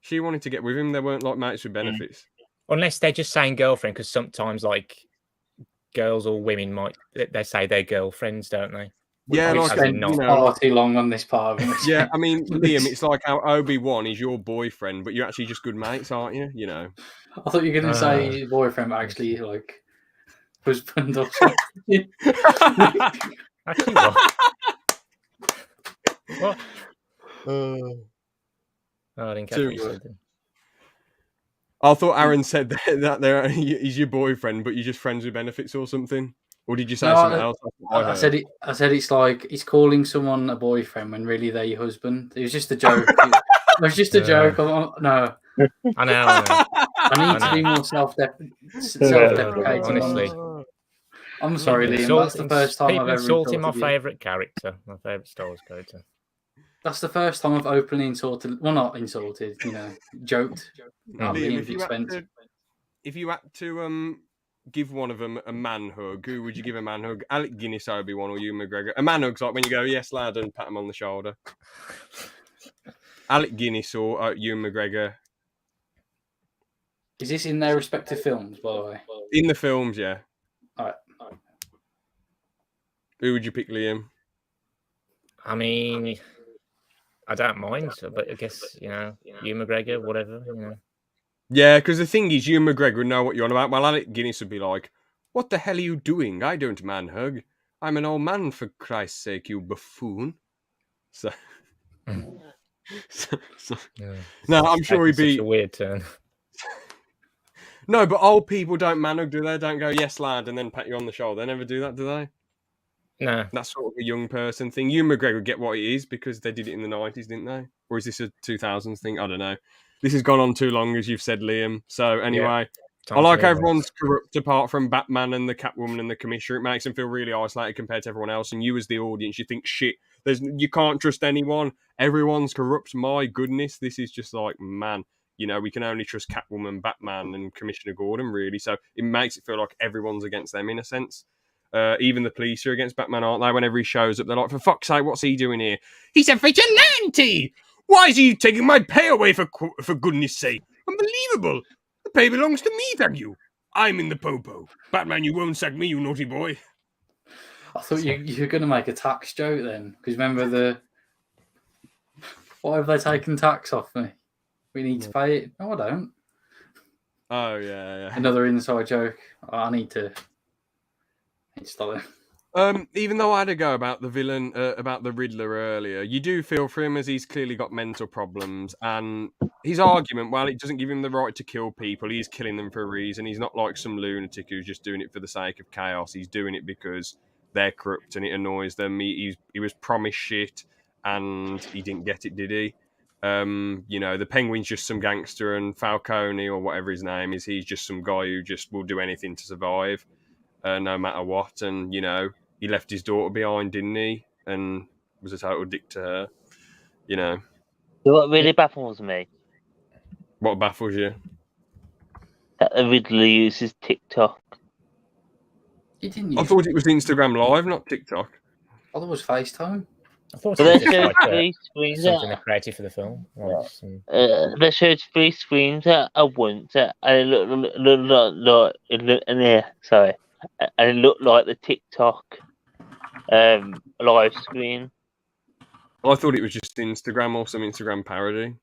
She wanted to get with him. They weren't like mates with benefits. Unless they're just saying girlfriend, because sometimes like girls or women they say they're girlfriends, don't they? Yeah, like far too long on this part of it. Yeah, I mean, Liam, it's like how Obi-Wan is your boyfriend, but you're actually just good mates, aren't you? You know. I thought you were going to say boyfriend, but actually like husband or something. Actually, what? What? I didn't catch what you said then. I thought Aaron said that he's your boyfriend, but you're just friends with benefits or something. Or did you say something else? I said it's like he's calling someone a boyfriend when really they're your husband. It was just a joke. It was just a joke. No. I know. I need to be more self-deprecating. Honestly. I'm sorry, Liam. That's the first time I've ever insulted my favourite character, my favourite Star Wars character. That's the first time I've openly insulted. Well, not insulted. joked. Liam, if you had to give one of them a man hug, who would you give a man hug? Alec Guinness, Obi-Wan, or Ewan McGregor? A man hug's like when you go, "Yes, lad," and pat him on the shoulder. Alec Guinness or Ewan McGregor. Is this in their respective films, by the way? In the films, yeah. All right. Who would you pick, Liam? I mean, I don't mind, but I guess, Ewan McGregor, whatever, Yeah, because the thing is, Ewan McGregor would know what you're on about. Well, Alec Guinness would be like, "What the hell are you doing? I don't man hug. I'm an old man, for Christ's sake, you buffoon." So, yeah. No, I'm sure he'd be such a weird turn. No, but old people don't man hug, do they? Don't go, "Yes, lad," and then pat you on the shoulder. They never do that, do they? No. That's sort of a young person thing. Ewan McGregor would get what it is because they did it in the 90s, didn't they? Or is this a 2000s thing? I don't know. This has gone on too long, as you've said, Liam. So anyway, I like everyone's corrupt apart from Batman and the Catwoman and the Commissioner. It makes them feel really isolated compared to everyone else. And you as the audience, you think, shit, you can't trust anyone. Everyone's corrupt. My goodness, this is just like, man, we can only trust Catwoman, Batman and Commissioner Gordon, really. So it makes it feel like everyone's against them in a sense. Even the police are against Batman, aren't they? Whenever he shows up, they're like, "For fuck's sake, what's he doing here? He's a vigilante! Why is he taking my pay away for goodness sake? Unbelievable! The pay belongs to me, thank you. I'm in the popo. Batman, you won't sack me, you naughty boy." I thought you were going to make a tax joke then, because remember why have they taken tax off me? We need to pay it. No, I don't. Oh yeah. Another inside joke. I need to stop it. Even though I had a go about the villain, about the Riddler earlier, you do feel for him as he's clearly got mental problems, and his argument, while it doesn't give him the right to kill people, he's killing them for a reason. He's not like some lunatic who's just doing it for the sake of chaos. He's doing it because they're corrupt and it annoys them. He was promised shit and he didn't get it, did he? The Penguin's just some gangster, and Falcone or whatever his name is, he's just some guy who just will do anything to survive, no matter what. And he left his daughter behind, didn't he? And was a total dick to her. What really baffles me? What baffles you? That the Riddler uses TikTok. He didn't. I thought it was Instagram Live, not TikTok. I thought it was FaceTime. I thought it was just like something they created for the film. They showed 3 screens at once, and it looked like the TikTok live screen. I thought it was just Instagram or some Instagram parody.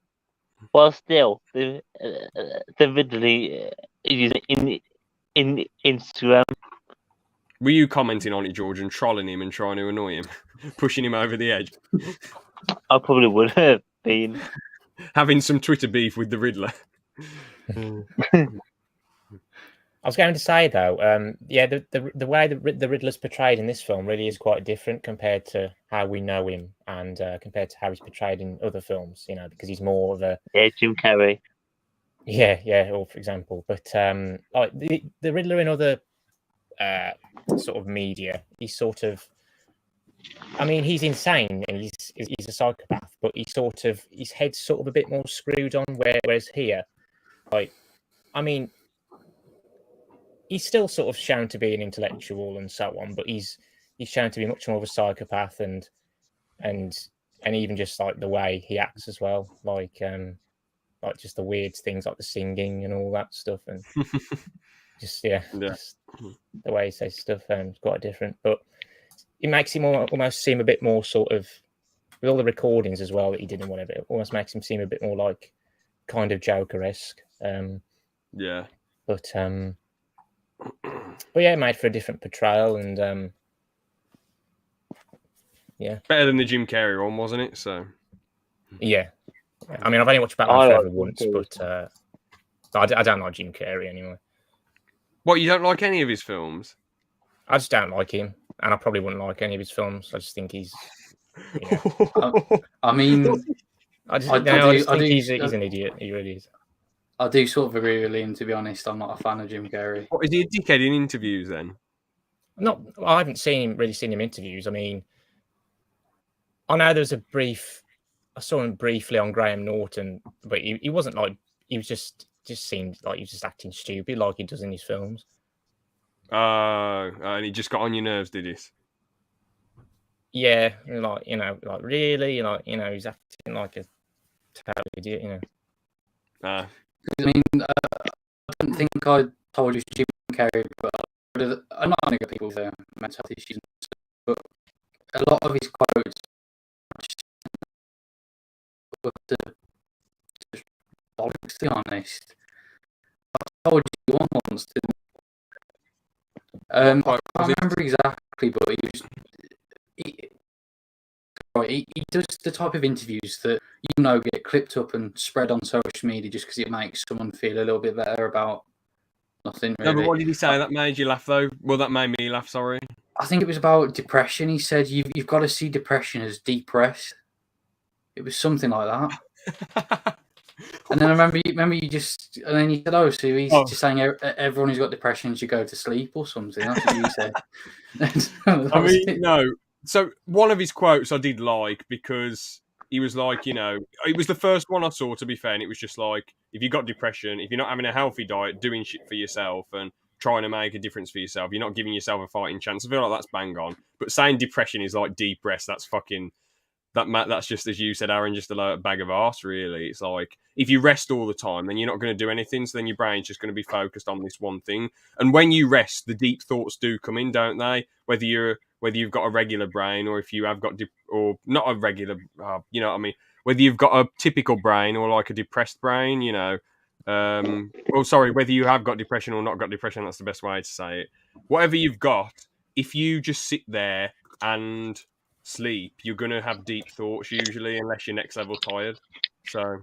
Well, still, the Riddler using in Instagram. Were you commenting on it, George, and trolling him and trying to annoy him, pushing him over the edge? I probably would have been having some Twitter beef with the Riddler. I was going to say though, the way the Riddler's portrayed in this film really is quite different compared to how we know him, and compared to how he's portrayed in other films. Because he's more of a Jim Carrey. Yeah, or for example, but like the Riddler in other sort of media, he's sort of, I mean, he's insane and he's a psychopath, but his head's sort of a bit more screwed on. Whereas here, like, I mean, he's still sort of shown to be an intellectual and so on, but he's shown to be much more of a psychopath and even just like the way he acts as well, like just the weird things like the singing and all that stuff, and just the way he says stuff is quite different. But it makes him almost seem a bit more sort of, with all the recordings as well that he did and whatever, it almost makes him seem a bit more like kind of Joker-esque. But yeah, made for a different portrayal, and better than the Jim Carrey one, wasn't it? So yeah, I mean, I've only watched Batman Forever once, but I don't like Jim Carrey anyway. What, you don't like any of his films? I just don't like him, and I probably wouldn't like any of his films. I just think he's. I mean, I just think he's an idiot. He really is. I do sort of agree with Liam, to be honest. I'm not a fan of Jim Carrey. What, is he a dickhead in interviews then? I haven't really seen him in interviews. I mean, I know there was I saw him briefly on Graham Norton, but he wasn't like, he was just seemed like he was just acting stupid like he does in his films. And he just got on your nerves, did he? Yeah, like really, he's acting like a total idiot, I mean, I don't think I told you Jim Carrey, but I'm not going to get people with mental health issues, but a lot of his quotes were just bollocks, to be honest. I told you one once, didn't I? I can't remember exactly, but he does the type of interviews that get clipped up and spread on social media just because it makes someone feel a little bit better about nothing really. No, but what did he say that made you laugh though? Well, that made me laugh, sorry. I think it was about depression. He said you've got to see depression as depressed. It was something like that. And then I remember you just, and then you said, oh, so he's just saying everyone who's got depression should go to sleep or something. That's what you said. I mean, no. So one of his quotes I did like, because he was like, it was the first one I saw, to be fair, and it was just like, if you've got depression, if you're not having a healthy diet, doing shit for yourself and trying to make a difference for yourself, you're not giving yourself a fighting chance. I feel like that's bang on. But saying depression is like depressed, that's fucking... That's just, as you said, Aaron, just a bag of arse, really. It's like, if you rest all the time, then you're not going to do anything, so then your brain's just going to be focused on this one thing. And when you rest, the deep thoughts do come in, don't they? Whether you've got a regular brain, or if you have got or not a regular, you know what I mean? whether you've got a typical brain or like a depressed brain, you know. Well, sorry, whether you have got depression or not got depression, that's the best way to say it. Whatever you've got, if you just sit there and sleep, you're going to have deep thoughts usually, unless you're next level tired. So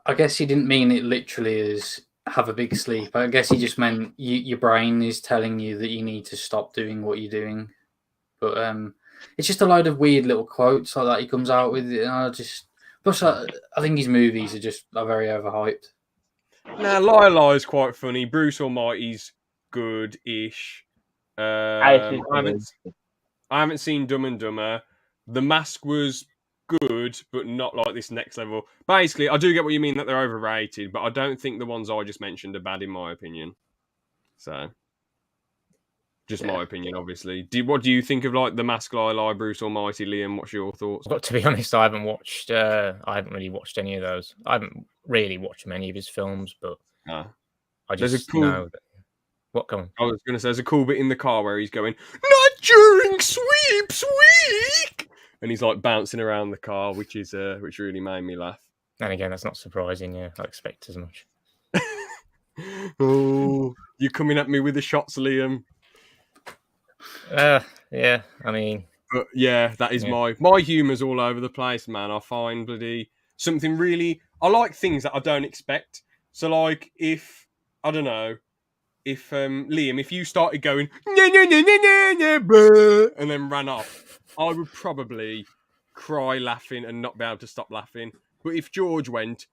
I guess he didn't mean it literally as have a big sleep. I guess he just meant your brain is telling you that you need to stop doing what you're doing. But it's just a load of weird little quotes like that he comes out with. Plus, I think his movies are very overhyped. now, Lila is quite funny. Bruce Almighty's good-ish. I haven't seen Dumb and Dumber. The Mask was good, but not like this next level. Basically, I do get what you mean that they're overrated, but I don't think the ones I just mentioned are bad in my opinion. So, just my opinion, obviously. What do you think of like The Mask, Lila, Bruce Almighty, Liam? What's your thoughts? But to be honest, I haven't really watched any of those. I haven't really watched many of his films, but I just know that. What, come on? I was going to say, there's a cool bit in the car where he's going, "Not during sweeps week," and he's like bouncing around the car, which really made me laugh. And again, that's not surprising. Yeah, I expect as much. Oh, you're coming at me with the shots, Liam. Yeah, I mean, but yeah, that is my humour's all over the place, man. I find something really. I like things that I don't expect. So, like, if I don't know. If Liam, if you started going and then ran off, I would probably cry laughing and not be able to stop laughing. But if George went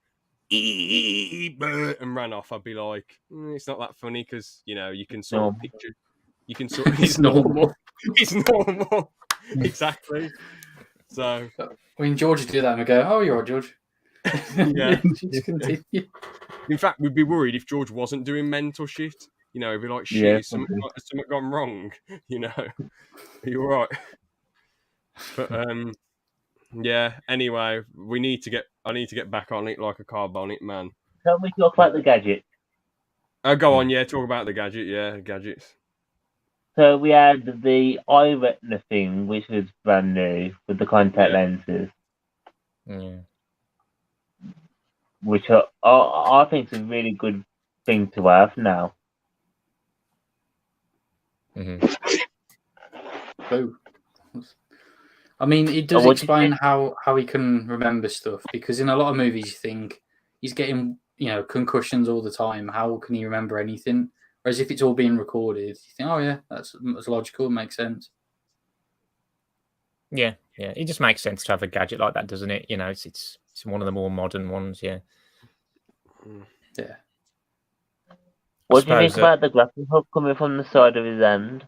and ran off, I'd be like, it's not that funny because you know you can sort of picture, you can sort of it's normal. It's normal, exactly. So when George would do that, and I go, "Oh, you're right, George." Yeah. Just continue. In fact, we'd be worried if George wasn't doing mental shit. You know, it'd be like, shit, has something gone wrong? You know, are you all right? But yeah. Anyway, I need to get back on it like a car bonnet, man. Tell me talk about the gadget. Go on, yeah. Talk about the gadget, yeah, gadgets. So we had the eye retina thing, which was brand new with the contact lenses. Yeah. Which I think is a really good thing to have now. Mm-hmm. Oh. I mean, it does explain how he can remember stuff, because in a lot of movies you think he's getting, you know, concussions all the time. How can he remember anything? Whereas if it's all being recorded, you think, oh yeah, that's logical, makes sense. Yeah. It just makes sense to have a gadget like that, doesn't it? You know, it's one of the more modern ones, yeah. Yeah. What do you think about the grappling hook coming from the side of his hand?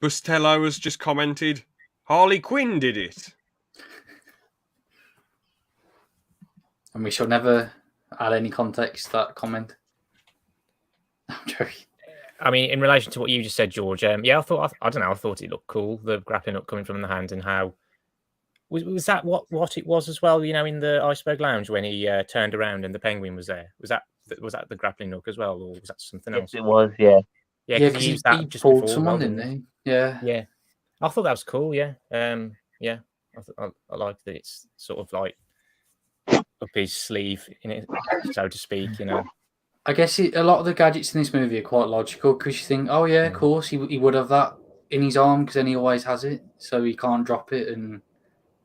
Bustello has just commented, Harley Quinn did it. And we shall never add any context to that comment. I'm joking. I mean, in relation to what you just said, George, I thought it looked cool, the grappling hook coming from the hand, and how was that what it was as well, you know, in the Iceberg Lounge when he turned around and the penguin was there. Was that the grappling hook as well, or was that something else? Yes, it was, yeah. Yeah, because he used that just before someone, didn't he? Yeah. Yeah. I thought that was cool, yeah. Yeah. I like that it's sort of like up his sleeve, in it, so to speak, you know. I guess a lot of the gadgets in this movie are quite logical, because you think, oh yeah, of course, he would have that in his arm because then he always has it, so he can't drop it, and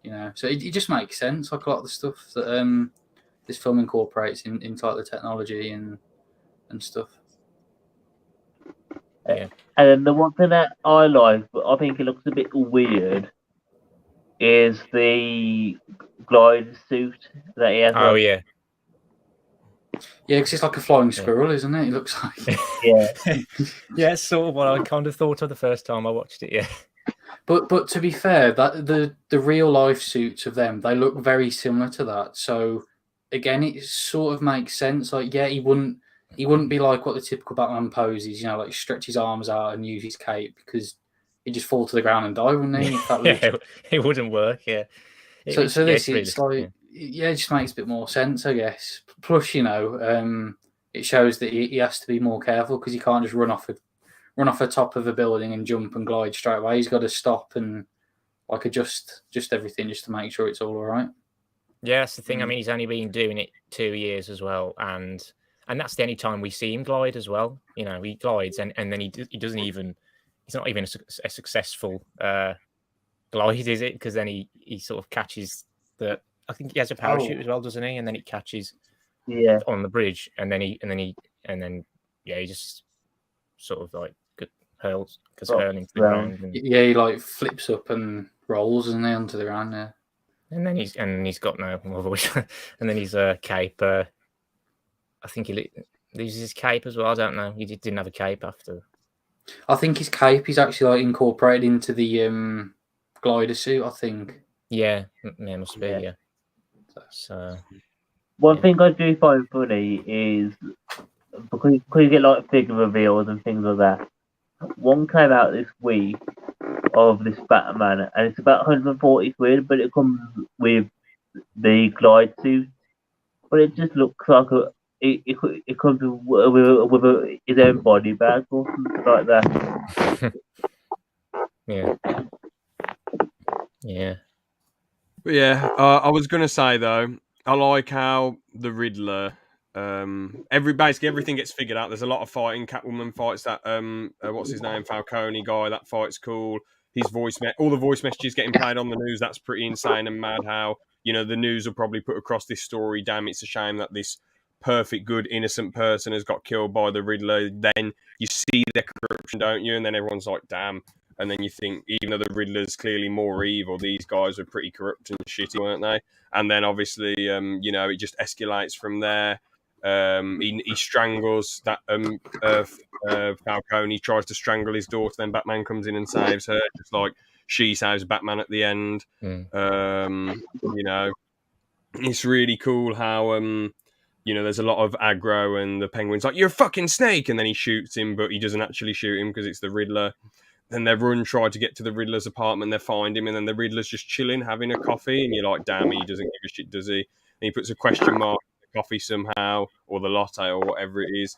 you know, so it just makes sense. Like a lot of the stuff that this film incorporates into like the technology and stuff. Yeah. And then the one thing that I like, but I think it looks a bit weird, is the glide suit that he has. Oh, yeah. Yeah, because it's like a flying squirrel, isn't it? It looks like. Yeah. Yeah, it's sort of what I kind of thought of the first time I watched it, yeah. But to be fair, that the real life suits of them, they look very similar to that. So again, it sort of makes sense. Like, yeah, he wouldn't be like what the typical Batman poses, you know, like stretch his arms out and use his cape, because he'd just fall to the ground and die, wouldn't he? It wouldn't work, yeah. It just makes a bit more sense, I guess. Plus, you know, it shows that he has to be more careful, because he can't just run off the top of a building and jump and glide straight away. He's got to stop and like adjust everything just to make sure it's all right. Yeah, that's the thing. I mean, he's only been doing it 2 years as well, and that's the only time we see him glide as well. You know, he glides, and then he doesn't even. He's not even a successful glide, is it? Because then he sort of catches the. I think he has a parachute as well, doesn't he? And then he catches on the bridge, and then he just sort of like hurls hurling to the ground. And, he like flips up and rolls, isn't he, onto the ground? Yeah. And then he's got no other wish. And then his cape. I think he loses his cape as well. I don't know. He didn't have a cape after. I think his cape is actually like incorporated into the glider suit. I think. Yeah, must be. Yeah. So one thing I do find funny is because you get like figure reveals and things like that. One came out this week of this Batman, and it's about 140 quid, but it comes with the glide suit. But it just looks like it comes with his own body bag or something like that. Yeah. But yeah, I was gonna say though, I like how the Riddler. Basically everything gets figured out. There's a lot of fighting. Catwoman fights that what's his name, Falcone guy. That fight's cool. His all the voice messages getting played on the news. That's pretty insane and mad. How the news will probably put across this story. Damn, it's a shame that this perfect, good, innocent person has got killed by the Riddler. Then you see their corruption, don't you? And then everyone's like, damn. And then you think, even though the Riddler's clearly more evil, these guys were pretty corrupt and shitty, weren't they? And then obviously, it just escalates from there. He strangles that Falcone. He tries to strangle his daughter, then Batman comes in and saves her, just like she saves Batman at the end. It's really cool how there's a lot of aggro, and the Penguin's like, "You're a fucking snake," and then he shoots him, but he doesn't actually shoot him because it's the Riddler. Then they try to get to the Riddler's apartment, they find him, and then the Riddler's just chilling, having a coffee, and you're like, damn, he doesn't give a shit, does he? And he puts a question mark on the coffee somehow, or the latte, or whatever it is.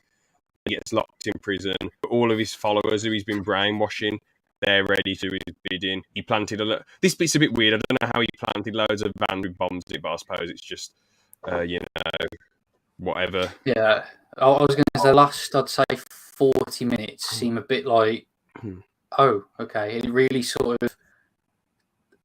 He gets locked in prison. But all of his followers who he's been brainwashing, they're ready to his bidding. He planted this bit's a bit weird. I don't know how he planted loads of vans with bombs in it, but I suppose it's just, whatever. Yeah, I was going to say, last, I'd say 40 minutes seem a bit like, oh, okay. It really sort of,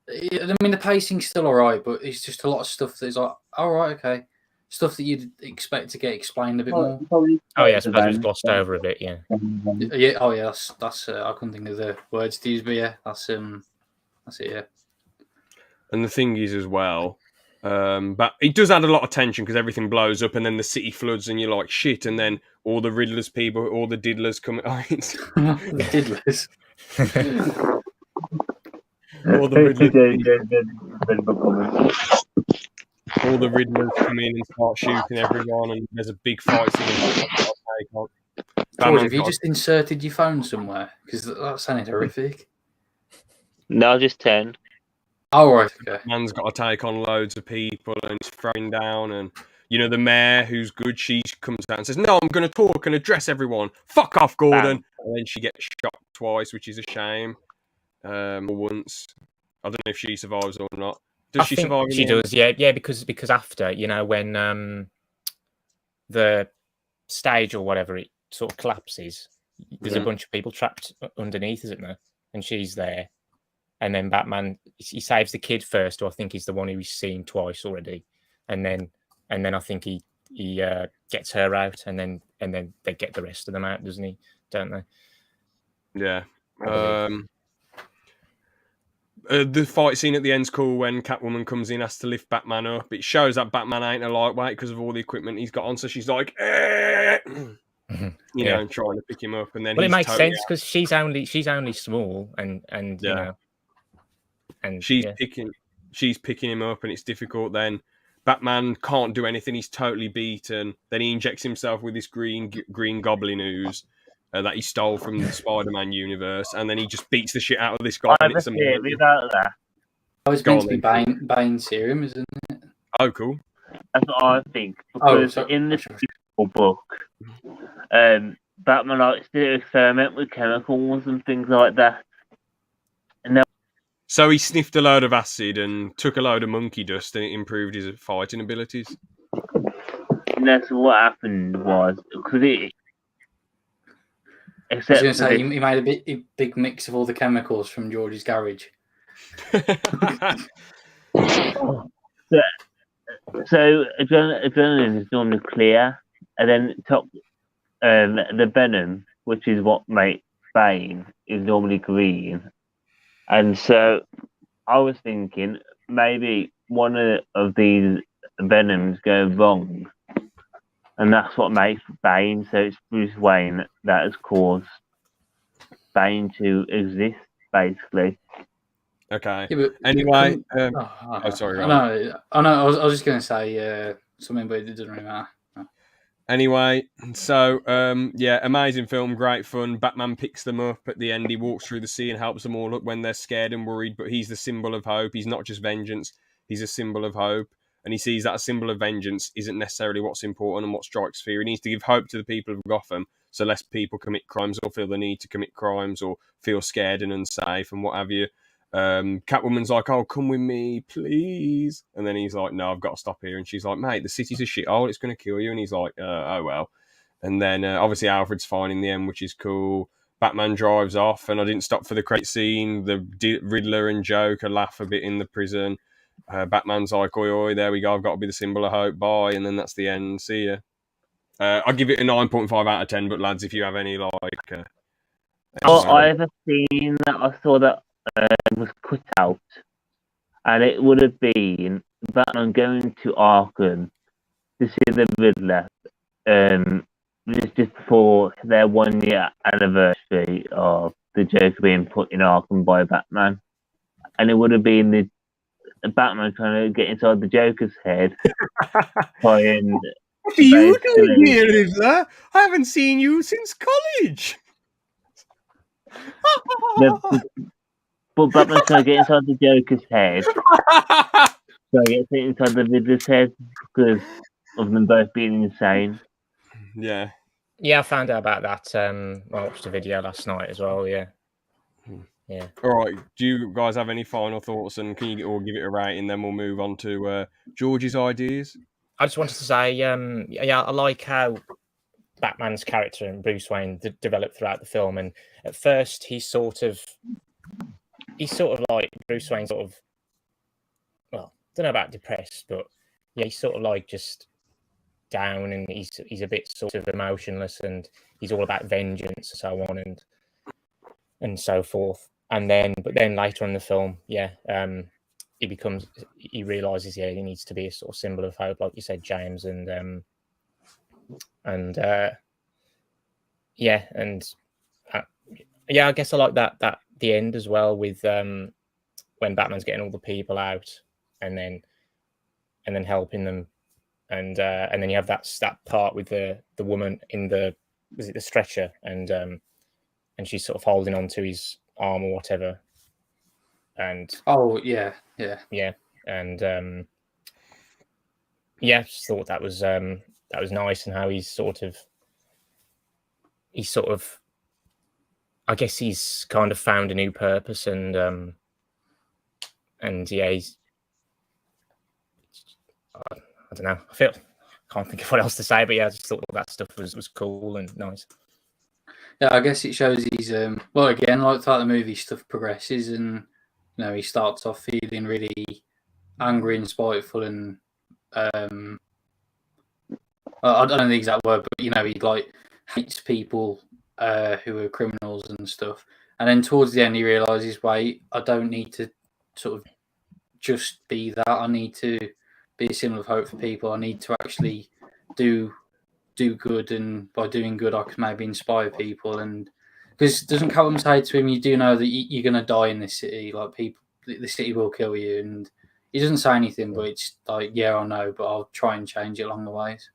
I mean, the pacing's still all right, but it's just a lot of stuff that's like, all right, okay. Stuff that you'd expect to get explained a bit more. Oh, yeah, I suppose it's glossed over a bit, yeah. Yeah, oh, yeah, that's I couldn't think of the words to use, but yeah, that's it, yeah. And the thing is as well, but it does add a lot of tension because everything blows up and then the city floods and you're like, shit, and then all the Riddler's people, all the diddlers come... The diddlers. All the Riddlers come in and start shooting everyone, and there's a big fight scene. George, have you just inserted your phone somewhere? Because that sounded horrific. No, just 10. Oh, right, okay. Man's got to take on loads of people and he's throwing down, and the mayor, who's good, she comes out and says, no, I'm going to talk and address everyone. Fuck off, Gordon. And then she gets shot twice, which is a shame. Or once. I don't know if she survives or not. Does she survive? She does, yeah, because after, when the stage or whatever, it sort of collapses, there's a bunch of people trapped underneath, isn't there? And she's there. And then Batman, he saves the kid first, or I think he's the one who he's seen twice already. And then I think he gets her out, and then they get the rest of them out, doesn't he? Don't they? Yeah. The fight scene at the end's cool when Catwoman comes in, has to lift Batman up. It shows that Batman ain't a lightweight because of all the equipment he's got on. So she's like, and trying to pick him up. And then, it makes sense because she's only small, and and she's picking him up, and it's difficult. Then Batman can't do anything; he's totally beaten. Then he injects himself with this green goblin ooze that he stole from the Spider-Man universe, and then he just beats the shit out of this guy. I have a theory about that. Oh, it's meant to be Bane serum, isn't it? Oh, cool. That's what I think. Because in this book, Batman likes to experiment with chemicals and things like that. And So he sniffed a load of acid and took a load of monkey dust, and it improved his fighting abilities. And that's what happened was because it. I was Except going to for say this, he made a big mix of all the chemicals from George's garage. so adrenaline is normally clear, and then the venom, which is what makes Bane, is normally green. And so I was thinking maybe one of these venoms go wrong, and that's what makes Bane. So it's Bruce Wayne that has caused Bane to exist, basically. Okay. Yeah, but Anyway, sorry. Ron. No, I was just going to say something, but it doesn't really matter. Anyway, so yeah, amazing film, great fun. Batman picks them up at the end. He walks through the sea and helps them all up when they're scared and worried. But he's the symbol of hope. He's not just vengeance. He's a symbol of hope. And he sees that a symbol of vengeance isn't necessarily what's important and what strikes fear. He needs to give hope to the people of Gotham, so less people commit crimes or feel the need to commit crimes or feel scared and unsafe and what have you. Catwoman's like, "Oh, come with me, please," and then he's like, "No, I've got to stop here." And she's like, "Mate, the city's a shithole. It's going to kill you." And he's like, "Oh well." And then obviously Alfred's fine in the end, which is cool. Batman drives off, and I didn't stop for the crate scene. The Riddler and Joker laugh a bit in the prison. Batman's like, "Oi, oi, there we go. I've got to be the symbol of hope. Bye." And then that's the end. See ya. I'll give it a 9.5 out of 10. But lads, if you have any like, I have a scene that I saw that was cut out, and it would have been Batman going to Arkham to see the Riddler, just before their 1 year anniversary of the Joker being put in Arkham by Batman, and it would have been the Batman trying to get inside the Joker's head. What are you doing here, Riddler? I haven't seen you since college. But Batman's trying to get inside the Joker's head. So he gets inside the Riddler's head because of them both being insane. Yeah. Yeah, I found out about that. I watched a video last night as well. Yeah. Yeah. All right. Do you guys have any final thoughts, and can you all give it a rating? Then we'll move on to George's ideas. I just wanted to say, yeah, I like how Batman's character and Bruce Wayne developed throughout the film. And at first, he's sort of like Bruce Wayne, sort of. Well, I don't know about depressed, but yeah, he's sort of like just down, and he's a bit sort of emotionless, and he's all about vengeance and so on and so forth. But then later on in the film, he realizes, he needs to be a sort of symbol of hope, like you said, James, I guess I like that the end as well, with when Batman's getting all the people out and then helping them, and then you have that part with the woman in the stretcher, and she's sort of holding on to his arm or whatever, and and just thought that was nice, and how he's sort of I guess he's kind of found a new purpose, and he's I don't know. I can't think of what else to say, but yeah, I just thought that stuff was cool and nice. Yeah, I guess it shows he's well, again, like throughout the movie, stuff progresses, and he starts off feeling really angry and spiteful, and I don't know the exact word, but he like hates people who are criminals and stuff. And then towards the end, he realizes, wait, I don't need to sort of just be that. I need to be a symbol of hope for people. I need to actually do good, and by doing good, I can maybe inspire people. And because doesn't Catwoman say to him, "You do know that you're going to die in this city. Like the city will kill you." And he doesn't say anything, but it's like, yeah, I know, but I'll try and change it along the ways.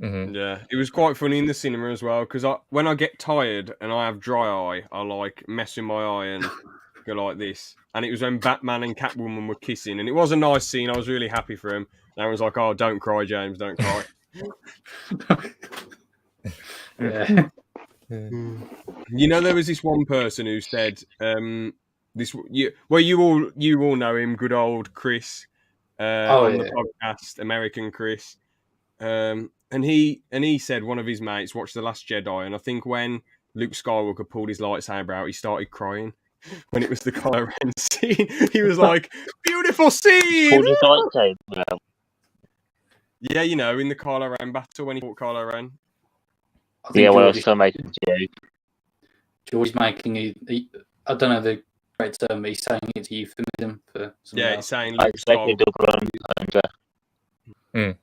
Mm-hmm. Yeah, it was quite funny in the cinema as well, because when I get tired and I have dry eye, I like mess with my eye and go like this. And it was when Batman and Catwoman were kissing, and it was a nice scene. I was really happy for him. And I was like, "Oh, don't cry, James, don't cry." Yeah. There was this one person who said, you all know him, good old Chris, on the podcast, American Chris. And he said one of his mates watched The Last Jedi, and I think when Luke Skywalker pulled his lightsaber out, he started crying when it was the Kylo Ren scene. He was like, "Beautiful scene!" Pulled his lightsaber out. Yeah, you know, in the Kylo Ren battle when he fought Kylo Ren. Yeah, when I was still making joke. George's making I don't know the correct term, but he's saying it's a euphemism for something else. He's saying I Luke expect a Skywalker. double under.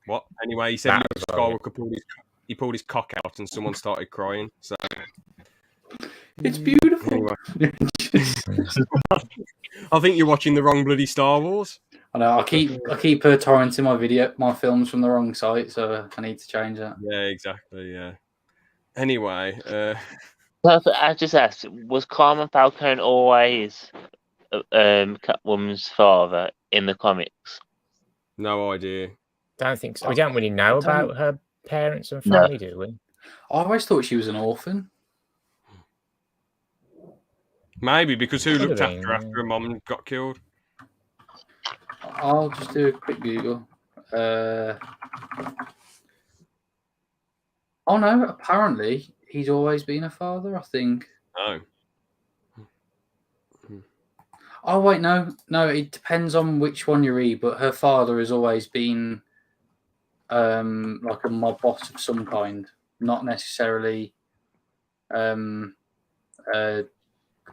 What? Anyway, he said Luke Skywalker pulled his cock out and someone started crying. So it's beautiful. Anyway. I think you're watching the wrong bloody Star Wars. I know. I keep torrenting my films from the wrong site, so I need to change that. Yeah, exactly. Yeah. Anyway, I just asked: was Carmen Falcone always Catwoman's father in the comics? No idea. Don't think so. We don't really know about her parents and family, do we? I always thought she was an orphan. Maybe because who looked after her after her mum got killed? I'll just do a quick Google. Oh no! Apparently, he's always been a father. I think. Oh. Oh wait, no. It depends on which one you read. But her father has always been, like a mob boss of some kind, not necessarily,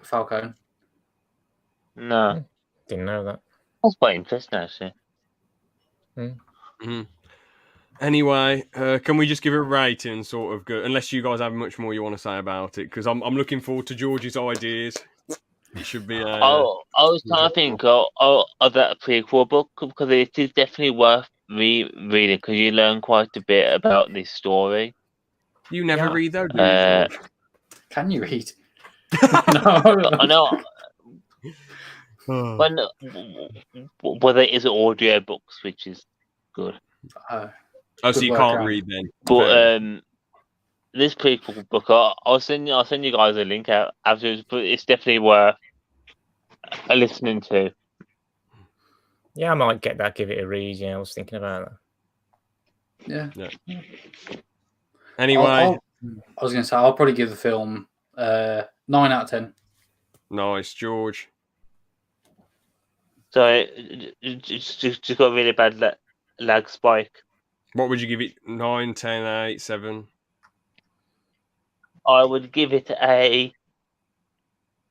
Falcone. No, didn't know that. That's quite interesting, actually. Mm-hmm. Anyway, can we just give it a rating, sort of good? Unless you guys have much more you want to say about it, because I'm looking forward to George's ideas. It should be. I was trying to think of that prequel book because it is definitely worth reading because you learn quite a bit about this story. You never read though, do you, George? Can you read? No, I know. Well, there is audio books, which is good. So you can't read then. But this prequel book, I'll send you guys a link out afterwards. But it's definitely worth listening to. Yeah, I might get that. Give it a read. Yeah, I was thinking about that. Yeah. Anyway, I was going to say I'll probably give the film 9 out of 10. Nice, George. So it's just got a really bad lag spike. What would you give it? 9, 10, 8, 7? I would give it a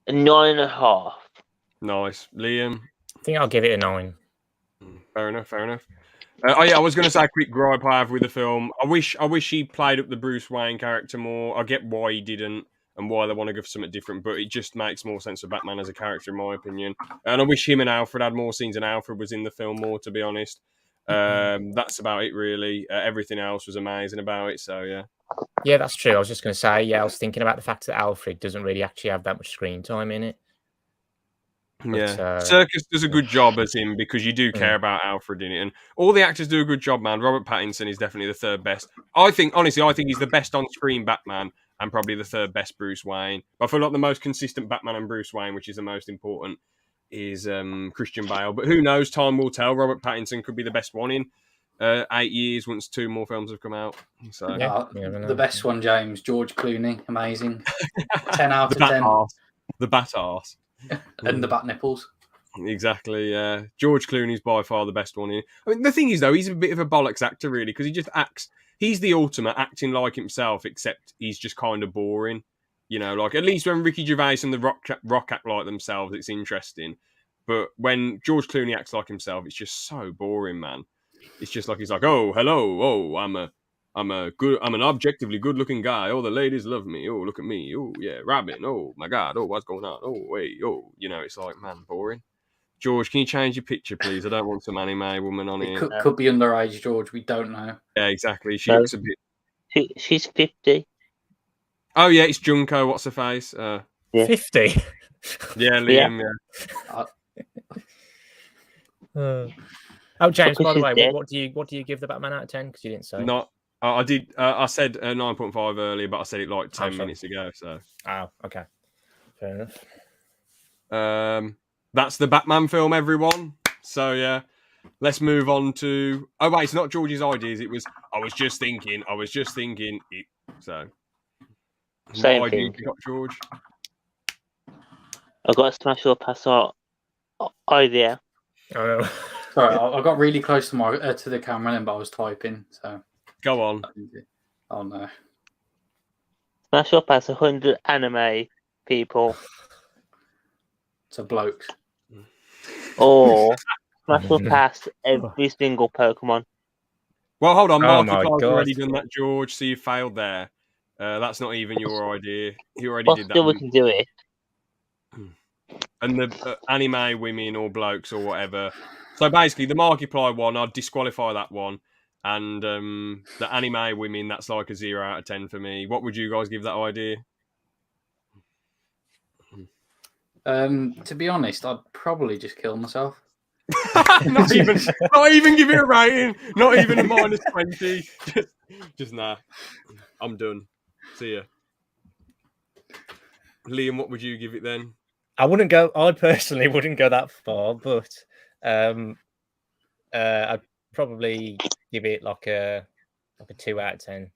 9.5. Nice. Liam? I think I'll give it a 9. Fair enough. I was going to say a quick gripe I have with the film. I wish he played up the Bruce Wayne character more. I get why he didn't and why they want to go for something different, but it just makes more sense for Batman as a character, in my opinion. And I wish him and Alfred had more scenes and Alfred was in the film more, to be honest. That's about it, really. Everything else was amazing about it, so yeah. Yeah, that's true. I was just going to say, I was thinking about the fact that Alfred doesn't really actually have that much screen time in it. But, Serkis does a good job as him because you do care about Alfred in it, and all the actors do a good job, man. Robert Pattinson is definitely the third best. I think he's the best on-screen Batman and probably the third best Bruce Wayne. I feel like the most consistent Batman and Bruce Wayne, which is the most important, is Christian Bale. But who knows? Time will tell. Robert Pattinson could be the best one in 8 years once 2 more films have come out. So the best one, James, George Clooney, amazing. 10 out of 10. The bat arse. And the bat nipples. Exactly, yeah. George Clooney's by far the best one in. I mean, the thing is, though, he's a bit of a bollocks actor, really, because he just acts... He's the ultimate acting like himself, except he's just kind of boring. You know, like, at least when Ricky Gervais and The Rock act like themselves, it's interesting. But when George Clooney acts like himself, it's just so boring, man. It's just like, he's like, oh, hello, oh, I'm an objectively good-looking guy. Oh, the ladies love me. Oh, look at me. Oh, yeah, Robin. Oh, my God. Oh, what's going on? Oh, wait. Oh, you know, it's like, man, boring. George, can you change your picture, please? I don't want some anime woman on here. Could be underage, George. We don't know. Yeah, exactly. She looks a bit... She's 50. Oh, yeah, it's Junko. What's her face? 50? Yeah, Liam, yeah. Oh, James, by the way, what do you give the Batman out of 10? Because you didn't say. I did. I said 9.5 earlier, but I said it like 10 minutes ago. So. Oh, okay. Fair enough. That's the Batman film, everyone. So yeah, let's move on to. Oh wait, it's not George's ideas. It was. I was just thinking. So, Same what idea thing. you got, George? I got a smash or pass idea. Oh, no. Sorry, I got really close to my to the camera then, but I was typing. So Go on. oh no. Smash or pass 100 anime people, So blokes. or smash or pass every single Pokemon. Well, hold on. Oh my Markiplier's God. already done that, George. So you failed there. That's not even your idea. He already But did that. still, we can do it. And the anime women or blokes or whatever. So basically, the Markiplier one, I'd disqualify that one. And the anime women, that's like a 0 out of 10 for me. What would you guys give that idea? To be honest, I'd probably just kill myself. not even give it a rating. Not even a -20. Just nah. I'm done. See ya. Liam, what would you give it then? I personally wouldn't go that far, but I'd probably give it like a 2 out of 10.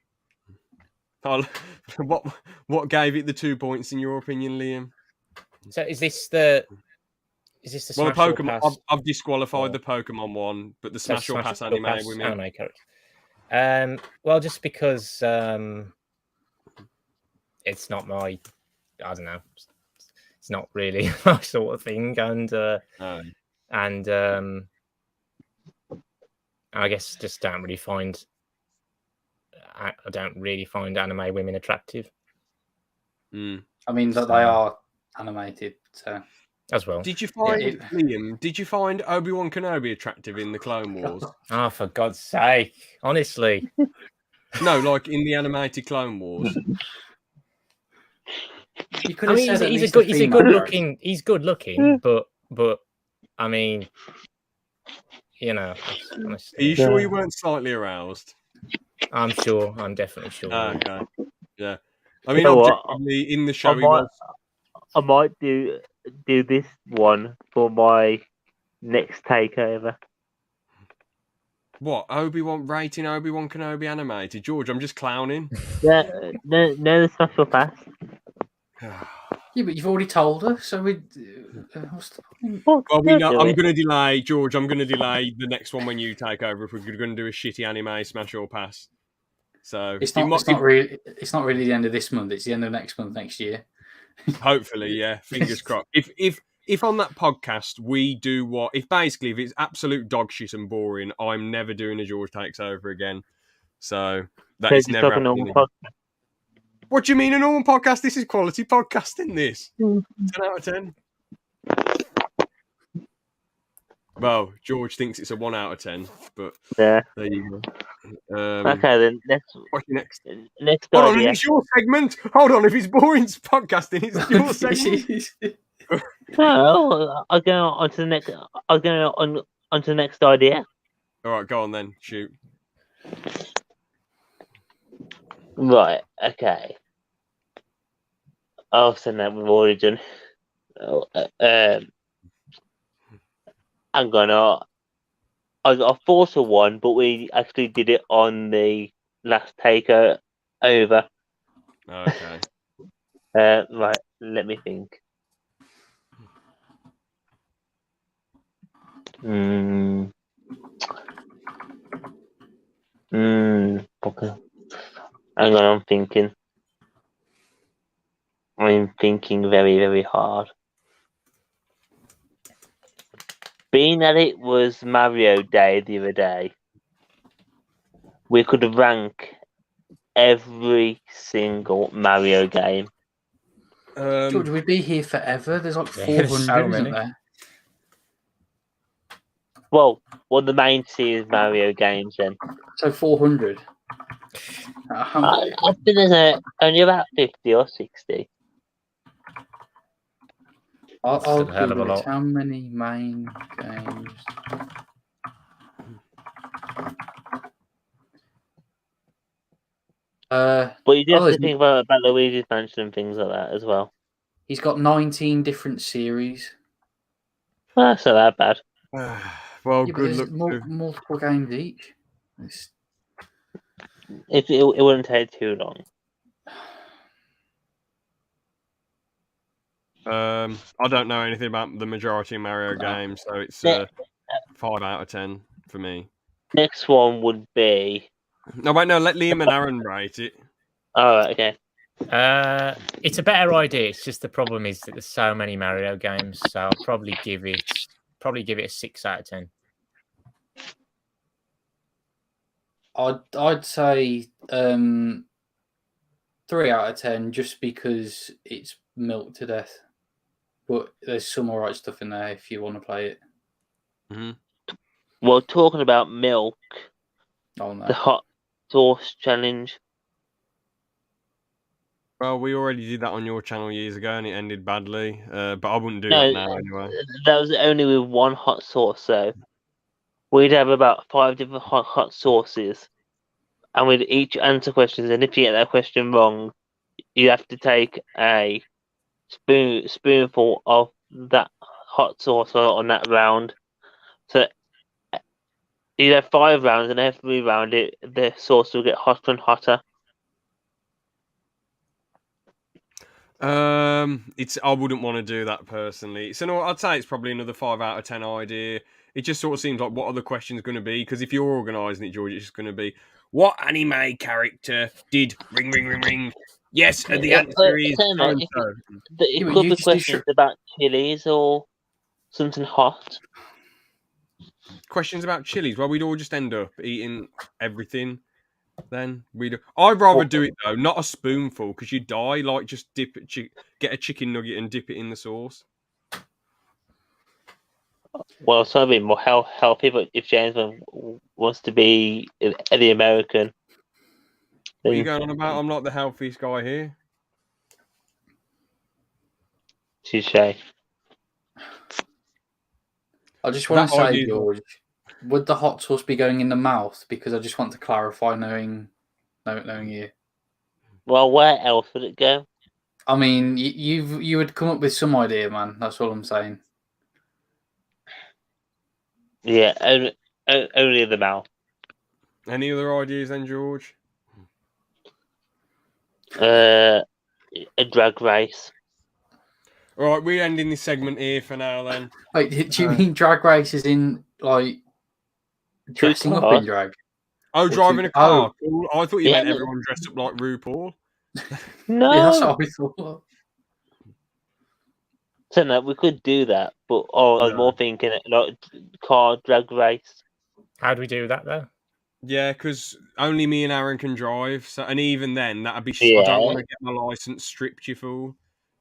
What gave it the 2 points in your opinion, Liam? So is this the Well, the Smash or Pokemon. Pass? I've disqualified the Pokemon one, but the Smash or Pass anime women. Anime character. Well, just because it's not my, I don't know, it's not really my sort of thing, and I guess just don't really find. I don't really find anime women attractive. I mean that they are animated, so as well. Did you find Liam? Did you find Obi-Wan Kenobi attractive in the Clone Wars? Oh, for God's sake! Honestly, no, like in the animated Clone Wars. You could have said he's good looking, but I mean, you know, honestly, Are you sure you weren't slightly aroused? I'm sure. I'm definitely sure. Okay. Yeah. I mean, You know what? objectively, in the show, I might do this one for my next takeover. What? Rating Obi-Wan Kenobi animated? George, I'm just clowning. Yeah, no, the special pass. Yeah, but you've already told her, so we. What's the point? Well, I'm going to delay, George. I'm going to delay the next one when you take over. If we're going to do a shitty anime smash or pass, so it's not really the end of this month. It's the end of next month, next year. Hopefully, yeah. Fingers crossed. If on that podcast we do if it's absolute dog shit and boring, I'm never doing a George Takes Over again. So that is never happening. What do you mean a normal podcast? This is quality podcasting. This 10 out of 10. Well, George thinks it's a 1 out of 10, but yeah, there you go. Okay, then what's your next? Next Hold idea. on, it's your segment. Hold on, if it's boring podcasting, it's your segment. No, I'll go on to the next. I'll go on to the next idea. All right, go on then. Shoot. Right. Okay. I'll send that we've already done. I got a 4-1, but we actually did it on the last takeover. Okay. Right. Let me think. Okay. Hang on, I'm thinking. I'm thinking very, very hard. Being that it was Mario Day the other day, we could rank every single Mario game. George, we'd be here forever. There's like 400, so isn't there? Well, the main series Mario games then. So 400. I think there's only about 50 or 60. I'll a hell of a Google it. lot. How many main games? But you do have to think about Luigi's Mansion and things like that as well. He's got 19 different series. Well, that's not that bad. Well, Yeah, but good there's luck. multiple games each. It wouldn't take too long. I don't know anything about the majority of Mario games, so it's Ne- 5 out of 10 for me. Next one would be. No, wait, no, let Liam and Aaron rate it. Oh, okay. It's a better idea. It's just the problem is that there's so many Mario games, so I'll probably give it a 6 out of 10. I'd say 3 out of 10 just because it's milked to death. But there's some alright stuff in there if you want to play it. Mm-hmm. Well, talking about milk, Oh no. the hot sauce challenge. Well, we already did that on your channel years ago, and it ended badly. But I wouldn't do No, that now anyway. that was only with one hot sauce, so we'd have about 5 different hot sauces, and we'd each answer questions. And if you get that question wrong, you have to take a spoonful of that hot sauce on that round. So you have 5 rounds, and every round the sauce will get hotter and hotter. I wouldn't want to do that personally. So no, I'd say it's probably another 5 out of 10 idea. It just sort of seems like what are the questions going to be? Because if you're organising it, George, it's just going to be what anime character did ring ring ring ring? Yes, and the answer is so and so. It could be questions about chilies or something hot. Questions about chilies. Well, we'd all just end up eating everything. Then I'd rather do it though, not a spoonful, because you die. Like just dip it, get a chicken nugget and dip it in the sauce. Well, it's a bit more healthy, but if James wants to be the American, what are you going on about? I'm not the healthiest guy here. Touche. I just want to say, George, would the hot sauce be going in the mouth? Because I just want to clarify, knowing you. Well, where else would it go? I mean, you would come up with some idea, man. That's all I'm saying. Yeah, only in the mouth. Any other ideas then, George? A drag race. All right, we're ending this segment here for now. Then. Wait, do you mean drag races in like dressing up in drag? Oh, driving a car. Oh. Cool. I thought you meant everyone dressed up like RuPaul. No, yeah, that's what I thought. So no, we could do that, but I was more thinking like car drag race. How do we do that though? Yeah, because only me and Aaron can drive. So, and even then, that'd be. Yeah. I don't want to get my license stripped, you fool.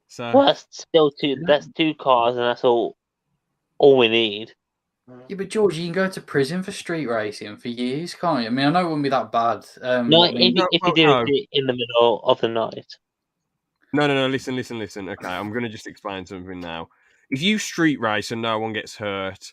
So. Well, that's still that's 2 cars, and that's all we need. Yeah, but George, you can go to prison for street racing for years, can't you? I mean, I know it wouldn't be that bad. No, if you do it in the middle of the night. No. Listen. Okay, I'm going to just explain something now. If you street race and no one gets hurt,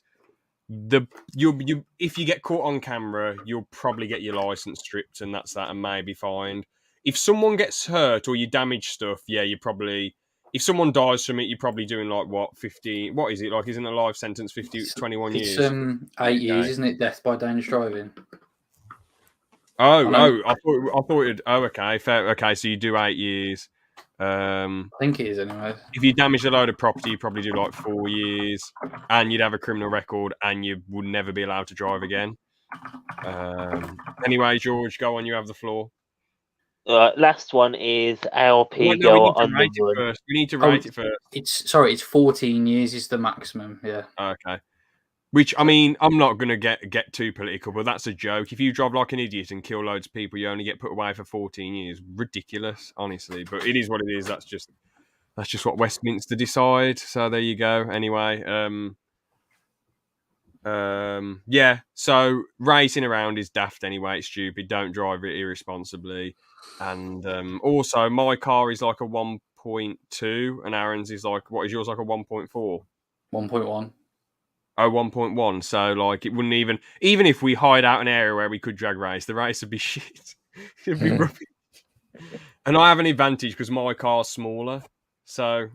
if you get caught on camera, you'll probably get your license stripped, and that's that, and maybe fined. If someone gets hurt or you damage stuff, yeah, you probably. If someone dies from it, you're probably doing like what 50? What is it like? Isn't a life sentence 21 years? It's 8 years, isn't it? Death by dangerous driving. I thought it. Oh, okay, fair. Okay, so you do 8 years. I think it is anyway. If you damage a load of property, you probably do like 4 years, and you'd have a criminal record, and you would never be allowed to drive again. Anyway, George, go on. You have the floor. Last one is ALP go on the run. We need to rate it first. It's 14 years is the maximum. Yeah. Okay. Which, I mean, I'm not going to get too political, but that's a joke. If you drive like an idiot and kill loads of people, you only get put away for 14 years. Ridiculous, honestly. But it is what it is. That's just what Westminster decide. So there you go. Anyway, yeah. So racing around is daft anyway. It's stupid. Don't drive it irresponsibly. And also, my car is like a 1.2, and Aaron's is like, what is yours, like a 1.4? 1.1. Oh, 1.1. So, like, it wouldn't even if we hired out an area where we could drag race, the race would be shit. It'd be rubbish. And I have an advantage because my car's smaller. So,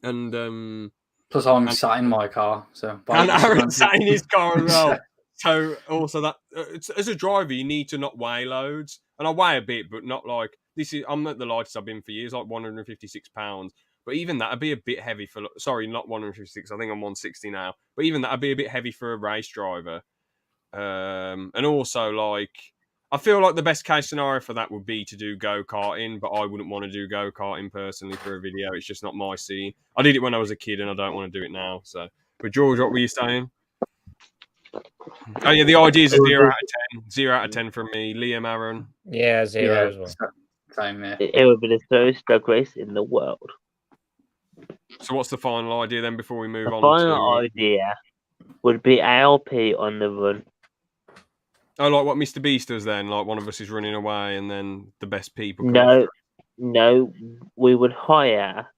and Plus, I'm sat in my car, so and Aaron sat in his car as well. So- So also that as a driver, you need to not weigh loads, and I weigh a bit, but not like this. I'm at the lightest I've been for years, like 156 pounds. But even that'd be a bit heavy for. Sorry, not 156. I think I'm 160 now. But even that'd be a bit heavy for a race driver. And also like I feel like the best case scenario for that would be to do go-karting, but I wouldn't want to do go-karting personally for a video. It's just not my scene. I did it when I was a kid and I don't want to do it now. So, but George, what were you saying? Oh yeah, the idea is a 0 out of 10. 0 out of 10 from me. Liam, Aaron. Yeah, 0 yeah, as well. same here. It would be the slowest drag race in the world. So what's the final idea then before we move The on final to... idea would be ALP on the run. Oh, like what Mr. Beast does then? Like one of us is running away and then the best people come No, after. no, we would hire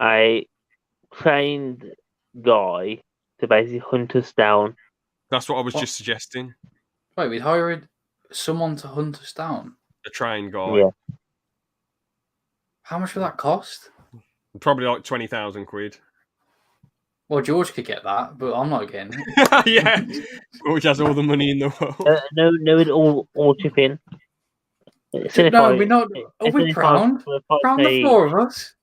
a trained guy to basically hunt us down. That's what I was What? just suggesting. Wait, we'd hired someone to hunt us down. A train guy. Yeah. How much would that cost? Probably like 20,000 quid. Well, George could get that, but I'm not getting it. Yeah. George has all the money in the world. No, it all chip in. No, we're not. Are we proud? Proud the four of us.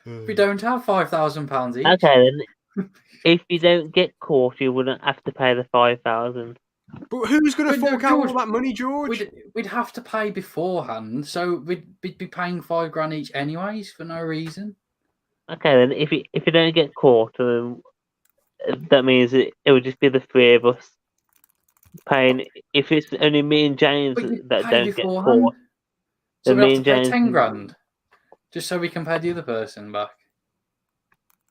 We don't have £5,000 each. Okay, then. If you don't get caught, you wouldn't have to pay the 5,000. But who's going to But no, fork out all George, that money, George? We'd have to pay beforehand, so we'd be paying £5,000 each anyways for no reason. Okay, then if you don't get caught, that means it would just be the three of us paying. If it's only me and James But you'd that pay don't get beforehand. caught, So then we me have to and pay James. £10,000 just so we can pay the other person back.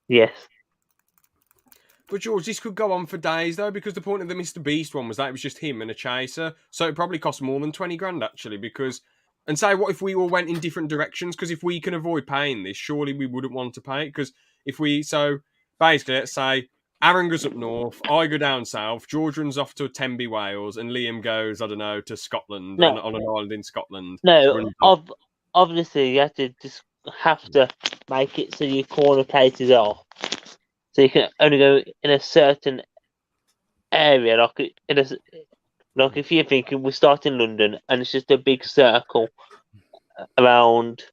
Yes. But George, this could go on for days though, because the point of the Mr. Beast one was that it was just him and a chaser. So it probably cost more than 20 grand actually, because and say what if we all went in different directions? Because if we can avoid paying this, surely we wouldn't want to pay it. Because if we so basically let's say Aaron goes up north, I go down south, George runs off to Tenby, Wales, and Liam goes, I don't know, to Scotland No. on an island in Scotland. No, obviously you have to make it so your corner places off, so you can only go in a certain area. Like if you're thinking we start in London and it's just a big circle around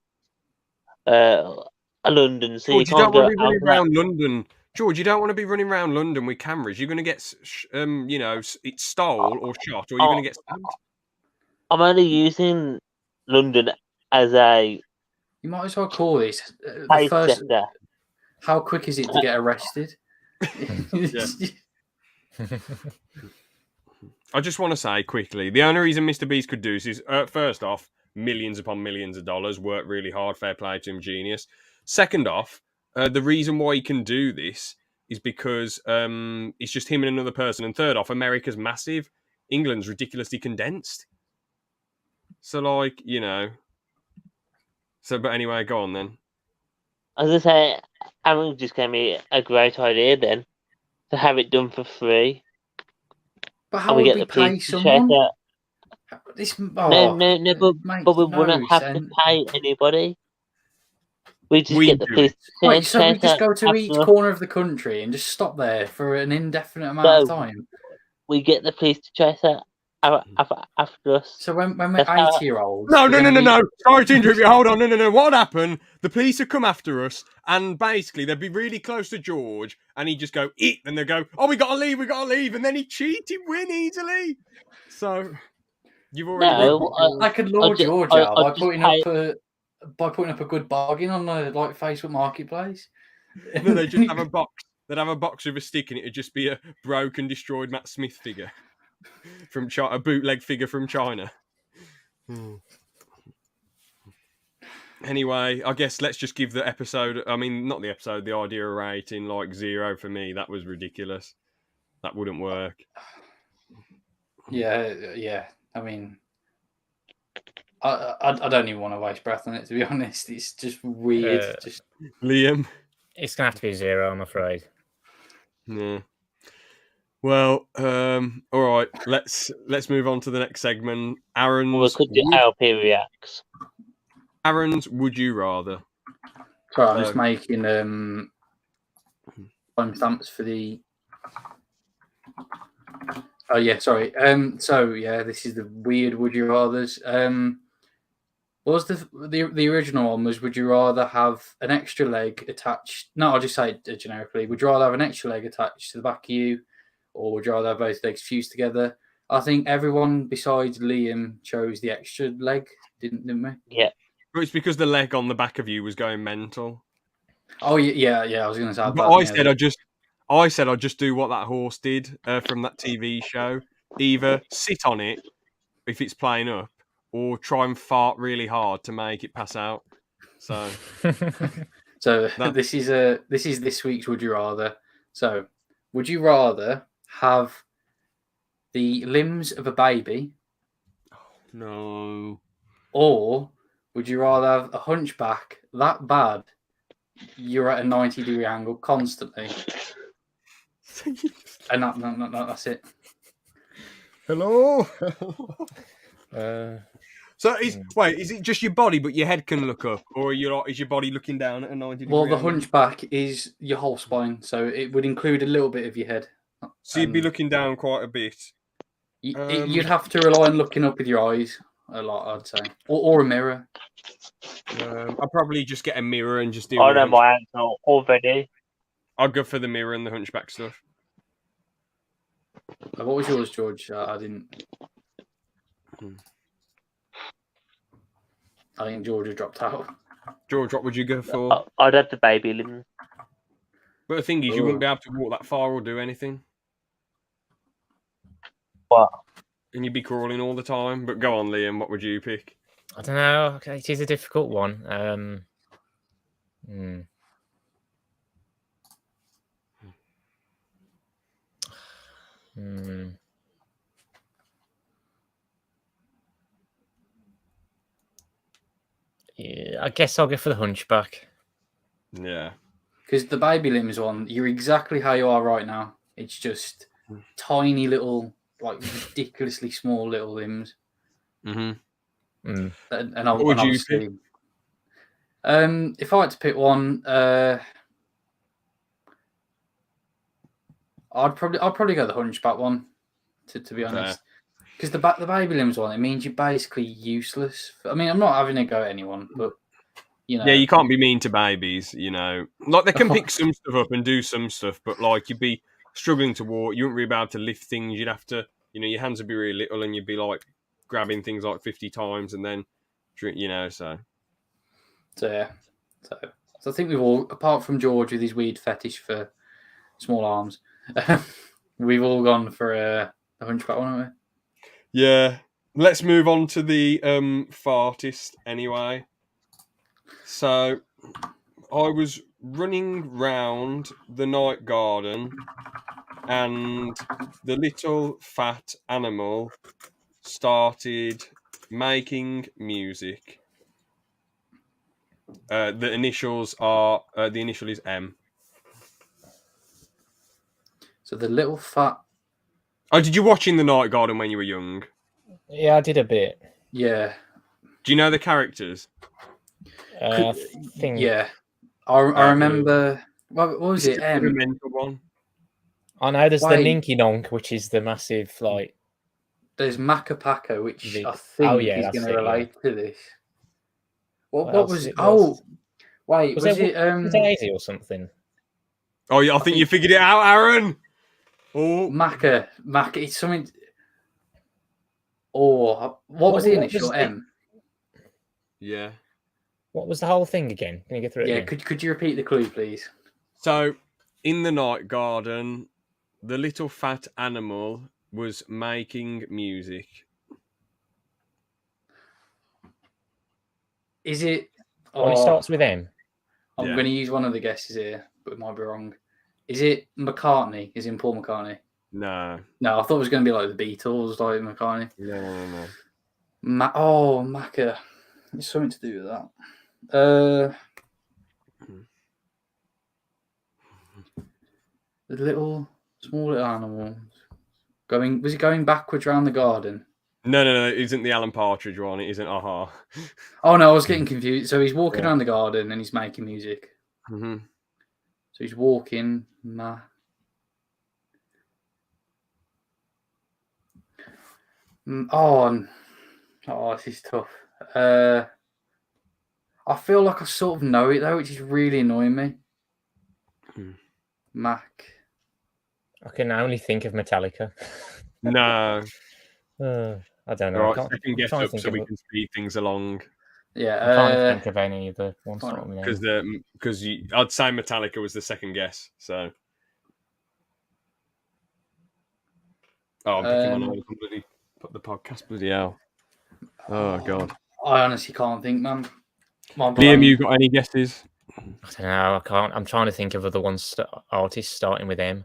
London, so George, you you don't can't go want to be running out around London. George, you don't want to be running around London with cameras. You're going to get, it's stole or shot, or you're going to get stabbed. I'm only using London as a You might as well call this the pace first. setter. How quick is it to get arrested? I just want to say quickly, the only reason Mr. Beast could do this is, first off, millions upon millions of dollars, worked really hard, fair play to him, genius. Second off, the reason why he can do this is because it's just him and another person. And third off, America's massive, England's ridiculously condensed. So, like, So, but anyway, go on then. As I say, Aaron just gave me a great idea then to have it done for free. But how And would we get we the pay police to check someone? it. This, No, but we wouldn't have to pay anybody. We just get the police to Wait, so we check just it go to after each us. corner of the country and just stop there for an indefinite amount of time? We get the police to chase it after us. So when we're That's how- 80-year-olds... No. Sorry to interrupt you. Hold on. No. What would happen? The police would come after us, and basically they'd be really close to George, and he'd just go, eat, and they'd go, oh, we gotta leave, and then he'd cheat, he'd win easily. So, you've already... I could lure George out by putting up a good bargain on the Facebook Marketplace. No, they just have a box. They'd have a box with a stick, and it'd just be a broken, destroyed Matt Smith figure. From China, a bootleg figure from China. Anyway, I guess let's just give the episode, not the episode, the idea a rating, like 0 for me. That was ridiculous. That wouldn't work. Yeah. I mean, I don't even want to waste breath on it, to be honest. It's just weird. Liam? It's going to have to be 0, I'm afraid. Yeah. Well, all right. Let's move on to the next segment. Aaron's. We could do ALP reacts. Aaron's Would You Rather? Sorry, I'm just making timestamps for the. Oh yeah, sorry. So yeah, this is the weird would you rather's. What was the original one was would you rather have an extra leg attached? No, I'll just say it generically. Would you rather have an extra leg attached to the back of you, or would you rather have both legs fused together? I think everyone besides Liam chose the extra leg, didn't we? Yeah. But it's because the leg on the back of you was going mental. Oh yeah. I was going to say But that. I said I'd just do what that horse did from that TV show. Either sit on it if it's playing up, or try and fart really hard to make it pass out. So, this is this week's would you rather. So, would you rather have the limbs of a baby, no, or would you rather have a hunchback that bad you're at a 90-degree angle constantly? And that's it. Hello. So is it just your body, but your head can look up, or is your body looking down at a 90-degree Well, the angle? hunchback is your whole spine, so it would include a little bit of your head. So you'd be looking down quite a bit. You'd have to rely on looking up with your eyes a lot, I'd say, or a mirror. I'd probably just get a mirror and just do. I know my answer already. I'd go for the mirror and the hunchback stuff. What was yours, George? I didn't. I think George has dropped out. George, what would you go for? I'd have the baby limb. But the thing is, you wouldn't be able to walk that far or do anything. What? And you'd be crawling all the time. But go on, Liam, what would you pick? I don't know. It is a difficult one. Yeah, I guess I'll go for the hunchback. Yeah. Because the baby limbs one, you're exactly how you are right now. It's just tiny little, like ridiculously small little limbs. Mm-hmm. And what would you pick? If I had to pick one, I'd probably go the hunchback one. To be honest, because the baby limbs one, it means you're basically useless. I mean, I'm not having a go at anyone, but you know, yeah, you can't be mean to babies. You know, like they can pick some stuff up and do some stuff, but like you'd be struggling to walk. You wouldn't be able to lift things. You'd have to, your hands would be really little, and you'd be like grabbing things like 50 times, and then, So yeah, so I think we've all, apart from George with his weird fetish for small arms, we've all gone for a hunchback one, haven't we? Yeah. Let's move on to the Fartist anyway. So I was running round the night garden and the little fat animal started making music. The initial is M. So the little fat. Oh, did you watch In the Night Garden when you were young? Yeah, I did a bit. Yeah. Do you know the characters? I think. Yeah. I remember. What was it? The mental one. I know there's the Ninky Nonk, which is the massive like. There's Macapaco, which I think is going to relate to this. What was it? Oh, wait, was it Daisy or something? Oh yeah, I think you figured it out, Aaron. Oh, Maca, it's something. Or what was the initial M? Yeah. What was the whole thing again? Can you get through it? Yeah, again? could you repeat the clue, please? So, in the night garden, the little fat animal was making music. Is it? Well, it starts with M. I'm going to use one of the guesses here, but it might be wrong. Is it McCartney? Is it Paul McCartney? No. No, I thought it was going to be like the Beatles, like McCartney. No. Macca. It's something to do with that. The small little animal was it going backwards around the garden? No. It isn't the Alan Partridge one. It isn't Aha. Oh no, I was getting confused. So he's walking around the garden and he's making music. Mm-hmm. So he's walking. Oh, this is tough. I feel like I sort of know it though, which is really annoying me. Mac. I can only think of Metallica. No. I don't know. Right, I can't, second guess trying to up think so of we can speed things along. Yeah, I'm trying to think of any of the ones. Because I'd say Metallica was the second guess. So, I'm picking my nose and bloody put the podcast bloody hell. Oh god, I honestly can't think, man. Liam, you got any guesses? I don't know. I can't. I'm trying to think of other ones, artists starting with M.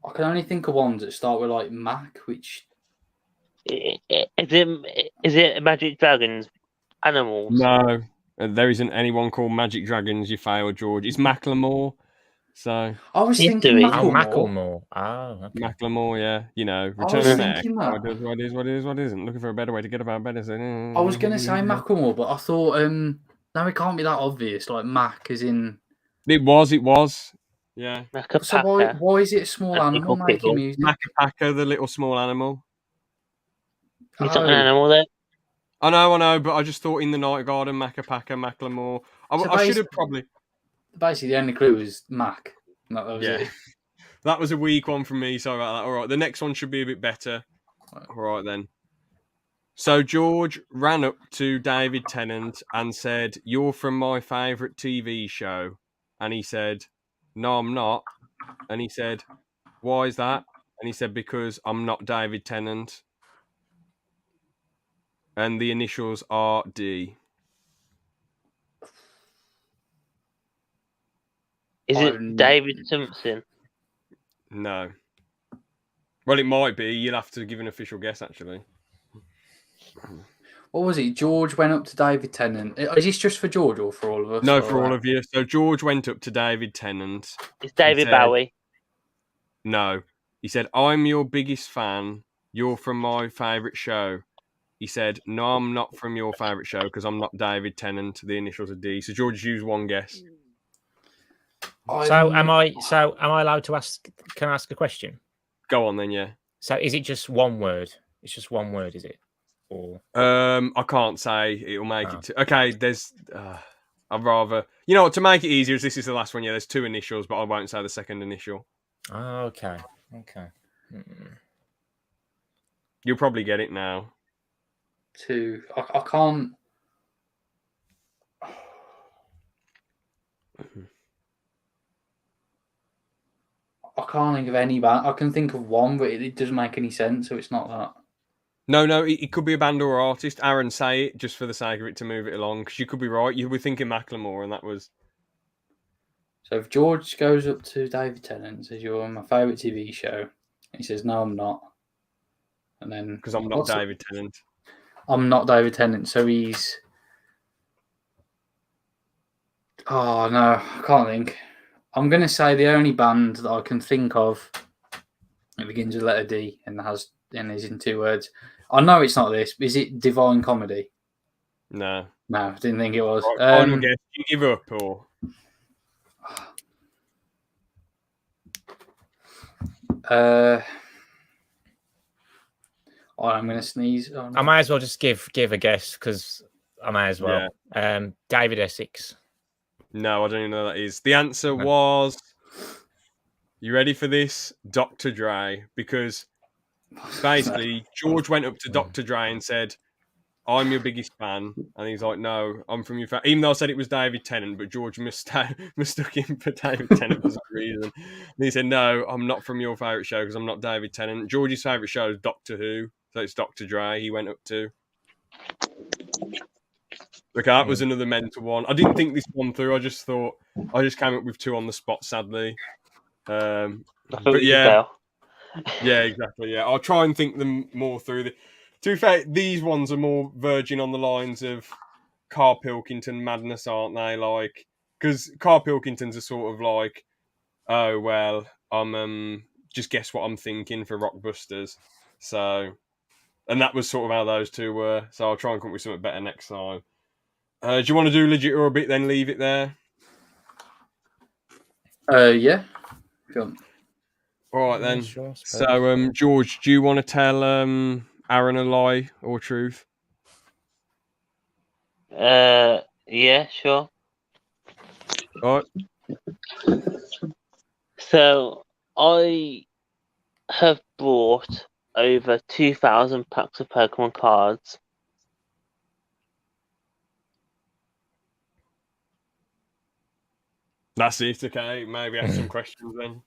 I can only think of ones that start with like Mac, which Is it Magic Dragons? Animals? No, there isn't anyone called Magic Dragons. You failed, George. It's Macklemore. So I was Yes, thinking there is. Macklemore. Oh, okay. Macklemore, yeah, you know, I Return was of the Mac. thinking that. What is, what isn't. Looking for a better way to get about better. I was gonna say Macklemore, but I thought no, it can't be that obvious. Like Mac is in. It was. Yeah. So why is it a small animal making music? Macapaca, the little small animal. It's not an animal there. I know, but I just thought in the Night Garden, Macapaca, Macklemore. I should have probably. Basically, the only clue was Mac. That was it. That was a weak one from me. Sorry about that. All right, the next one should be a bit better. All right then. So George ran up to David Tennant and said, "You're from my favourite TV show," and he said, "No, I'm not." And he said, "Why is that?" And he said, "Because I'm not David Tennant." And the initials are D. Is it David Simpson? No. Well, it might be. You'll have to give an official guess, actually. What was it? George went up to David Tennant. Is this just for George or for all of us? No, for all of you. So George went up to David Tennant. It's David Bowie. No. He said, "I'm your biggest fan. You're from my favourite show." He said, "No, I'm not from your favourite show because I'm not David Tennant." The initials are D. So George used one guess. So am I allowed to ask? Can I ask a question? Go on then, yeah. So is it just one word? It's just one word, is it? Or I can't say. It'll make it. Okay, there's. I'd rather. You know what? To make it easier, as this is the last one. Yeah, there's two initials, but I won't say the second initial. Okay. You'll probably get it now. Two. I can't. I can't think of any band. I can think of one, but it doesn't make any sense, so it's not that. No, it could be a band or artist. Aaron, say it just for the sake of it to move it along, because you could be right. You were thinking Macklemore, and that was. So if George goes up to David Tennant and says, "You're on my favourite TV show," he says, "No, I'm not," and then because I'm not David Tennant. I'm not David Tennant, so he's. Oh no, I can't think. I'm gonna say the only band that I can think of. It begins with letter D and is in two words. I know it's not this. Is it Divine Comedy? No, I didn't think it was. Right, final guess. You give up or? I'm gonna sneeze. Oh, no. I might as well just give a guess because I may as well. Yeah. David Essex. No, I don't even know who that is. The answer was. You ready for this? Dr. Dre, because basically George went up to Dr. Dre and said, "I'm your biggest fan," and he's like, "No, I'm from your fan." Even though I said it was David Tennant, but George mistook him for David Tennant for some reason. And he said, "No, I'm not from your favourite show because I'm not David Tennant." George's favourite show is Doctor Who, so it's Dr. Dre. He went up to. Okay, that was another mental one. I didn't think this one through. I just came up with two on the spot, sadly. But yeah, exactly. Yeah, I'll try and think them more through. To be fair, these ones are more verging on the lines of Carl Pilkington madness, aren't they? Like, because Carl Pilkington's are sort of like, oh well, I'm just guess what I'm thinking for Rockbusters. So, and that was sort of how those two were. So I'll try and come up with something better next time. Do you want to do legit or a bit, then leave it there? Yeah. Sure. All right then. Sure, I suppose. So, George, do you want to tell Aaron a lie or truth? Yeah, sure. All right. So I have bought over 2,000 packs of Pokemon cards. That's it. Okay. Maybe ask some questions then.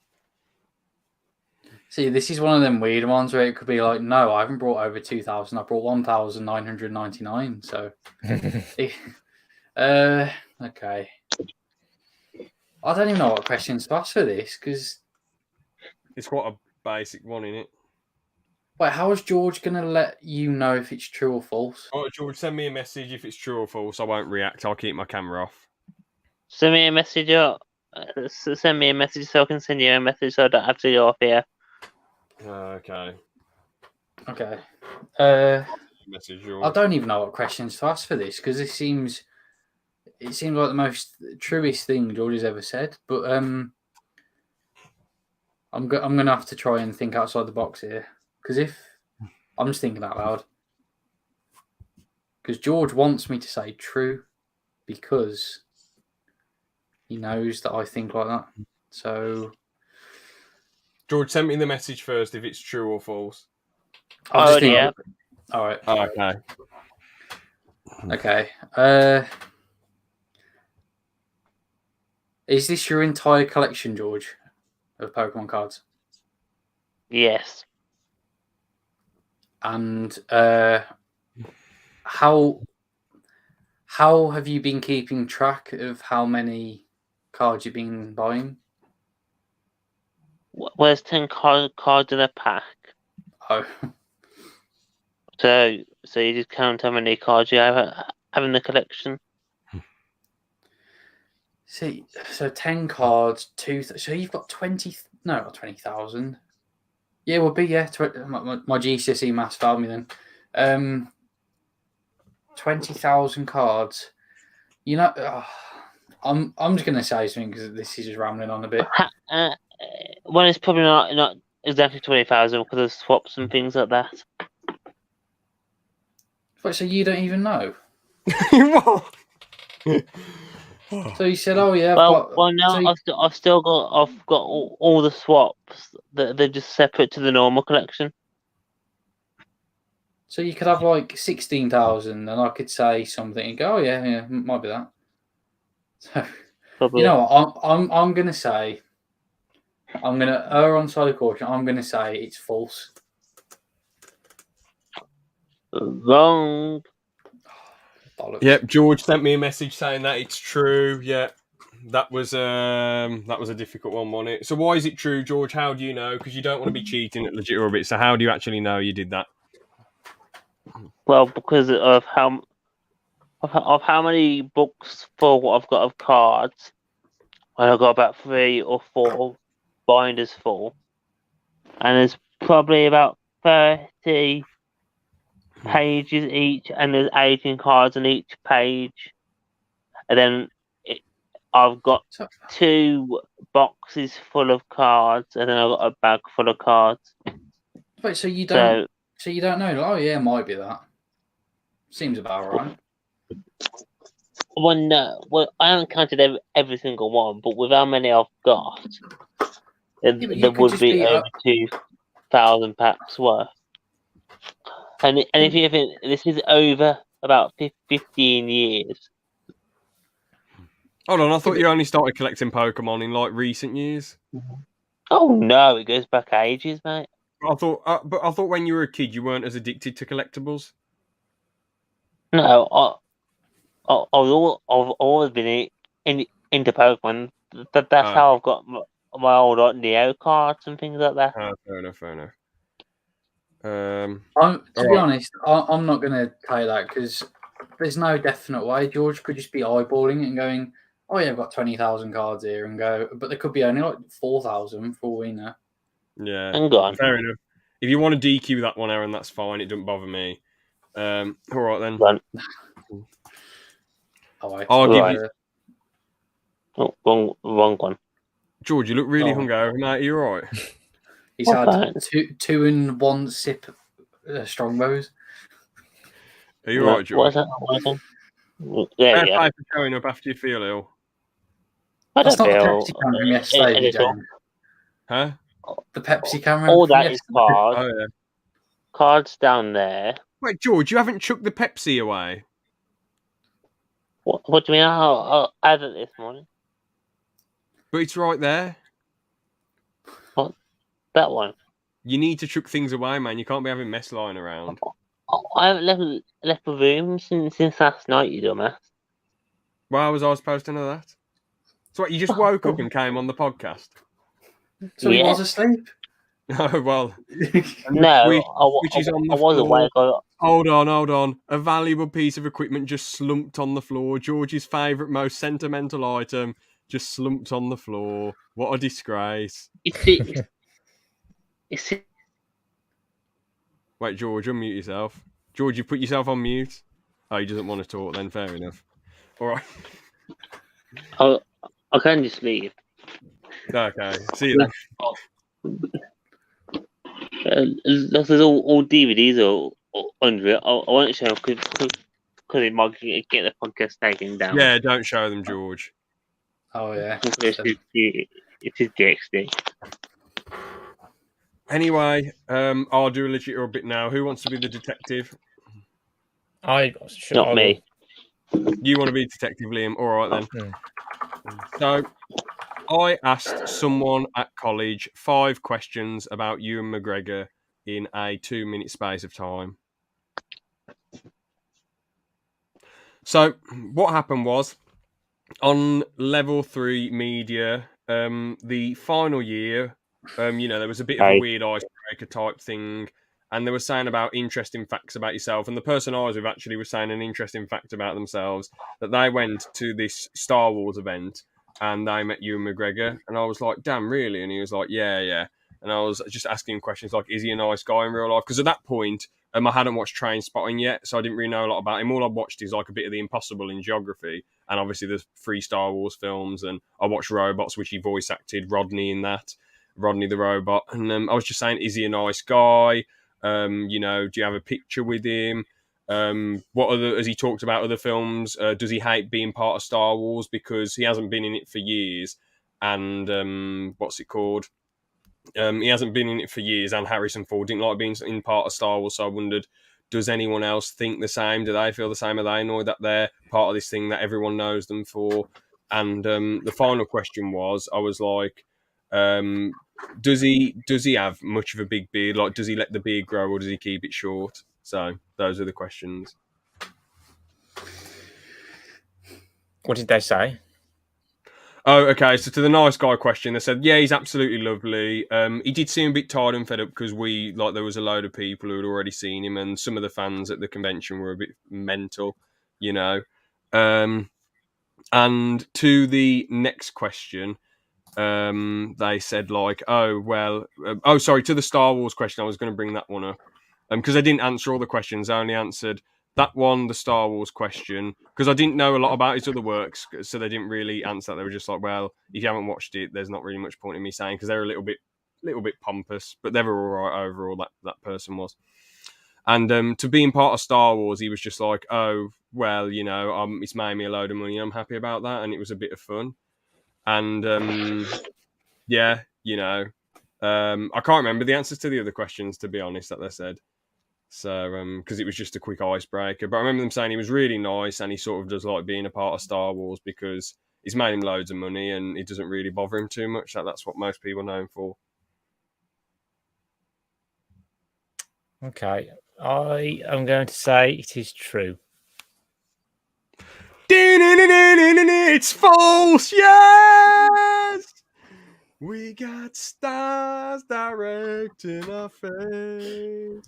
See, this is one of them weird ones where it could be like, no, I haven't brought over 2,000. I brought 1,999. So, okay. I don't even know what questions to ask for this because. It's quite a basic one, isn't it? Wait, how is George going to let you know if it's true or false? All right, George, send me a message if it's true or false. I won't react. I'll keep my camera off. Send me a message. Send me a message so I can send you a message so I don't have to go off here. Okay. Okay. Message I George. don't even know what questions to ask for this because it seems like the most truest thing George has ever said. But I'm gonna have to try and think outside the box here because if I'm just thinking out loud because George wants me to say true because he knows that I think like that. So George, send me the message first if it's true or false. I'll just think. Yeah. All right. Okay. Okay. Is this your entire collection, George, of Pokemon cards? Yes. And how have you been keeping track of how many cards you've been buying? Where's 10 cards in a pack? Oh, So you just count how many cards you have in the collection. see, so 10 cards, so you've got 20. No, not 20,000. Yeah, it would be my GCSE maths failed me then. 20,000 cards. You know, I'm just gonna say something because this is just rambling on a bit. Well, it's probably not exactly 20,000 because of swaps and things like that. Wait, so you don't even know? What? So you said, "Oh yeah." No, I've got all the swaps that they're just separate to the normal collection. So you could have like 16,000, and I could say something and go, "Oh yeah, might be that." So Probably. you know what? I'm gonna say, I'm gonna err on side of caution. I'm gonna say it's false. Wrong. Bollocks. Yep, George sent me a message saying that it's true. Yeah, that was a difficult one, wasn't it? So why is it true, George? How do you know? Because you don't want to be cheating at legit orbit. So how do you actually know you did that? Well, because of how many books for what I've got of cards, and I've got about 3 or 4 binders full, and there's probably about 30 pages each, and there's 18 cards on each page, and then I've got 2 boxes full of cards, and then I've got a bag full of cards. Wait, so you don't know? Oh yeah, it might be that. Seems about right. Well, no. Well, I haven't counted every single one, but with how many I've got, there would be over 2,000 packs worth. And if you think this is over about 15 years. Hold on, I thought you only started collecting Pokemon in like recent years. Oh no, it goes back ages, mate. I thought when you were a kid you weren't as addicted to collectibles. No, I've always been into Pokemon. That's how I've got my old Neo cards and things like that. Fair enough. To be honest, I'm not going to tell you that because there's no definite way. George could just be eyeballing it and going, "Oh yeah, I've got 20,000 cards here," and go, but there could be only like 4,000 for all we know. Yeah, Hang on. fair enough. If you want to DQ that one, Aaron, that's fine. It doesn't bother me. All right then. Run. I'll give you. Oh, wrong one. George, you look really hungover, mate. Are you all right? He's had two and one sip Strongbos. Are you all right, George? What is that? Yeah, yeah. Fair for showing up after you feel ill. That's not the Pepsi can from yesterday, James. Huh? The Pepsi can. All that is cards. Oh, yeah. Cards down there. Wait, George, you haven't chucked the Pepsi away? What do you mean? I had it this morning. But it's right there. What? That one? You need to chuck things away, man. You can't be having mess lying around. I haven't left the room since last night, you dumbass. Why was I supposed to know that? So what, you just woke up and came on the podcast? So he was asleep? Oh, well. No, which is on the I was awake. Hold on. A valuable piece of equipment just slumped on the floor. George's favourite, most sentimental item just slumped on the floor. What a disgrace. Wait, George, unmute yourself. George, you put yourself on mute. Oh, he doesn't want to talk then. Fair enough. All right. I can just leave. Okay. See you then. There's all DVDs or under it. I won't show them because it might get the podcast taken down. Yeah, don't show them, George. Oh, yeah. It is DXD. Anyway, I'll do a little bit now. Who wants to be the detective? Not me. You want to be detective, Liam? All right, then. So, I asked someone at college 5 questions about Ewan McGregor in a 2-minute space of time. So, what happened was, on level 3 media, the final year, there was a bit of a weird icebreaker type thing, and they were saying about interesting facts about yourself, and the person I was with actually was saying an interesting fact about themselves, that they went to this Star Wars event, and they met Ewan McGregor, and I was like, damn, really? And he was like, yeah. And I was just asking him questions like, is he a nice guy in real life? Because at that point, I hadn't watched Trainspotting yet, so I didn't really know a lot about him. All I've watched is like a bit of The Impossible in geography, and obviously there's 3 Star Wars films, and I watched Robots, which he voice acted Rodney in that, Rodney the Robot. And I was just saying, is he a nice guy? Do you have a picture with him? Has he talked about other films? Does he hate being part of Star Wars because he hasn't been in it for years? And what's it called? He hasn't been in it for years, and Harrison Ford didn't like being in part of Star Wars. So I wondered, does anyone else think the same? Do they feel the same? Are they annoyed that they're part of this thing that everyone knows them for? And the final question was, I was like, does he have much of a big beard? Like, does he let the beard grow, or does he keep it short? So those are the questions. What did they say? Oh, okay. So to the nice guy question, they said, yeah, he's absolutely lovely. He did seem a bit tired and fed up because there was a load of people who had already seen him, and some of the fans at the convention were a bit mental, And to the next question, they said like, to the Star Wars question, I was going to bring that one up because I didn't answer all the questions. I only answered that one, the Star Wars question, because I didn't know a lot about his other works, so they didn't really answer that. They were just like, well, if you haven't watched it, there's not really much point in me saying, because they're a little bit pompous, but they were all right overall, that person was. And to being part of Star Wars, he was just like, oh, well, it's made me a load of money, I'm happy about that, and it was a bit of fun. And I can't remember the answers to the other questions, to be honest, that they said. So, because it was just a quick icebreaker. But I remember them saying he was really nice, and he sort of does like being a part of Star Wars because it's made him loads of money, and it doesn't really bother him too much. That's what most people know him for. Okay, I am going to say it is true. It's false. Yes, we got stars directing our face.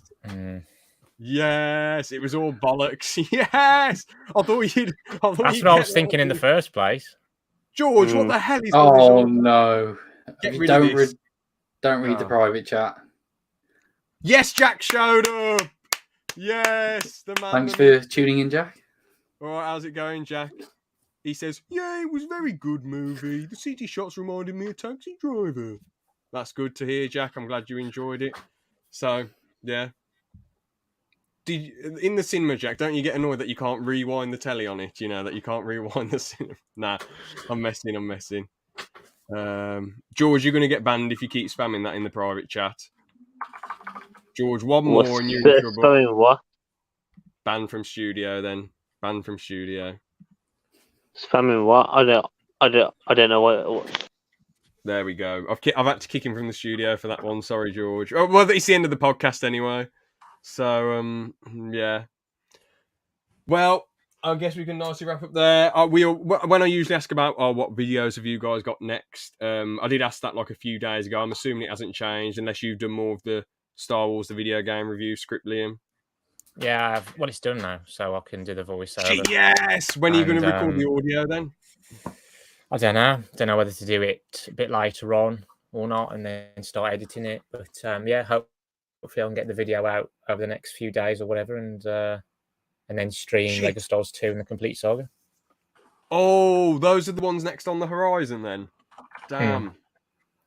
Yes, it was all bollocks. Yes, I thought That's what I was thinking in the first place. George, what the hell is? Oh no! Get rid of this. Don't read the private chat. Yes, Jack showed up. Yes, the man. Thanks for tuning in, Jack. All right, how's it going, Jack? He says, yeah, it was a very good movie. The CT shots reminded me of Taxi Driver. That's good to hear, Jack. I'm glad you enjoyed it. So, yeah. In the cinema, Jack, don't you get annoyed that you can't rewind the telly on it? You know, that you can't rewind the cinema? Nah, I'm messing. George, you're going to get banned if you keep spamming that in the private chat. George, one more and you're in trouble. Spamming what? Banned from studio then. Banned from studio. Spamming what? I don't know what. There we go. I've had to kick him from the studio for that one. Sorry, George. Oh, well, it's the end of the podcast anyway. So, yeah. Well, I guess we can nicely wrap up there. When I usually ask about, what videos have you guys got next? I did ask that like a few days ago. I'm assuming it hasn't changed unless you've done more of the Star Wars, the video game review script, Liam. Yeah, well, it's done now, so I can do the voiceover. Yes! When are you going to record the audio then? I don't know. Don't know whether to do it a bit later on or not and then start editing it. But yeah, hopefully I can get the video out over the next few days or whatever and then stream Lego Stars 2 and the complete saga. Oh, those are the ones next on the horizon then. Damn.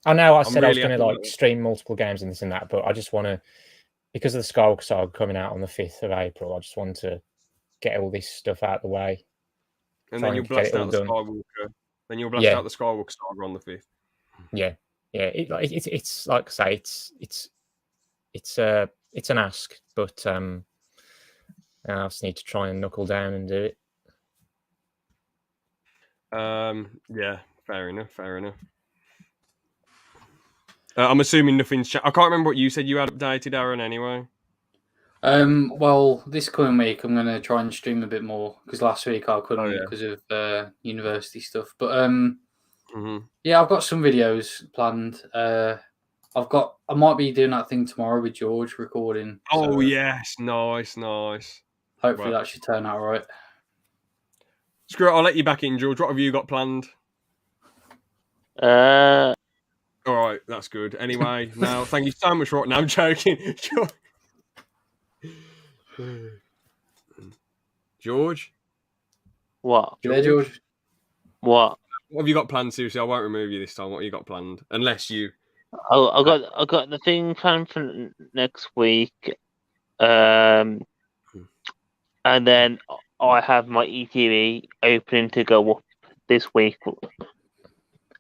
I know I said I was going to stream multiple games and this and that, but I just want to, because of the Skywalker saga coming out on the 5th of April, I just want to get all this stuff out of the way. And then you'll blast out the Skywalker. Then you'll blast out the Skywalker saga on the 5th. Yeah. It's like I say, it's an ask, but I just need to try and knuckle down and do it. Yeah, fair enough. I'm assuming nothing's I can't remember what you said you had updated, Aaron, anyway. Well, this coming week I'm going to try and stream a bit more because last week I couldn't because of university stuff. But yeah, I've got some videos planned. I might be doing that thing tomorrow with George recording. Oh yes, nice. Hopefully that should turn out right. Screw it, I'll let you back in, George. What have you got planned? All right, that's good. Anyway, now thank you so much for. Now I'm joking. George. What? Yeah, George. What? What have you got planned? Seriously, I won't remove you this time. What have you got planned? Unless you. I got the thing planned for next week, and then I have my ETV opening to go up this week,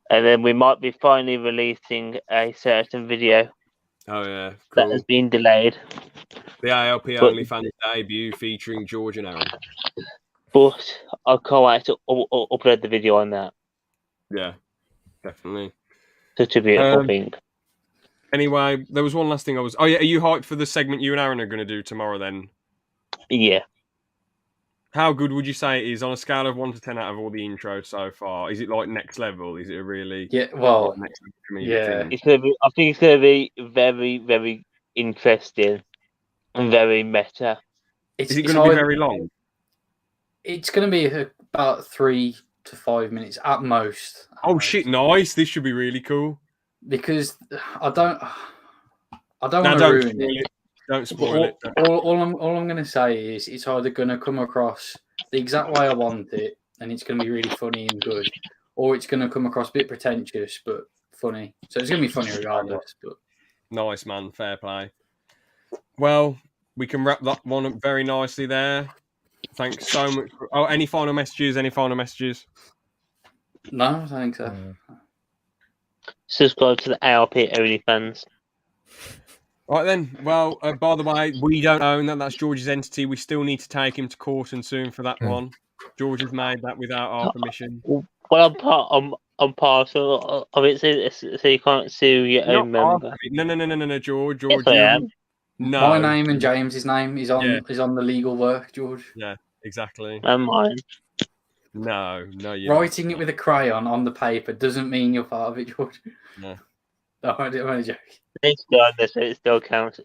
and then we might be finally releasing a certain video. Oh yeah, cool. That has been delayed. The ALP OnlyFans debut featuring George and Aaron. But I can't wait to upload the video on that. Yeah, definitely. Such a beautiful thing. Anyway, there was one last thing Oh yeah, are you hyped for the segment you and Aaron are going to do tomorrow then? Yeah. How good would you say it is on a scale of 1 to 10 out of all the intros so far? Is it like next level? Is it a really next level thing? I think it's going to be very, very interesting and very meta. Is it going to be very long? It's going to be about 3 to 5 minutes at most. Shit! Nice. This should be really cool. Because I don't want to ruin it. Don't spoil it. All I'm going to say is it's either going to come across the exact way I want it, and it's going to be really funny and good, or it's going to come across a bit pretentious but funny. So it's going to be funny regardless. But nice, man. Fair play. Well, we can wrap that one up very nicely there. Thanks so much. Any final messages? No, I don't think so. Subscribe to the ALP OnlyFans. Right then. Well, by the way, we don't own that. That's George's entity. We still need to take him to court and sue him for that one. George has made that without our permission. Well, I'm partial of it, so you can't sue your own member. No, George. Yes, I am. No. My name and James's name is on the legal work, George. Yeah, exactly. And mine. No, you. Writing it with a crayon on the paper doesn't mean you're part of it, George. No. I'm only joking. It's done, so it still counts.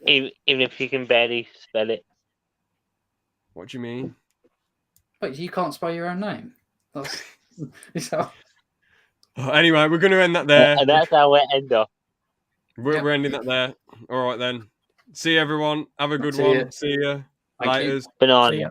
Even if you can barely spell it. What do you mean? But you can't spell your own name. Anyway, we're going to end that there. And that's how we end up. We're ending that there. All right then. See you, everyone. Have a good See one. ya. See you. Thank you. Later. Banana. See ya.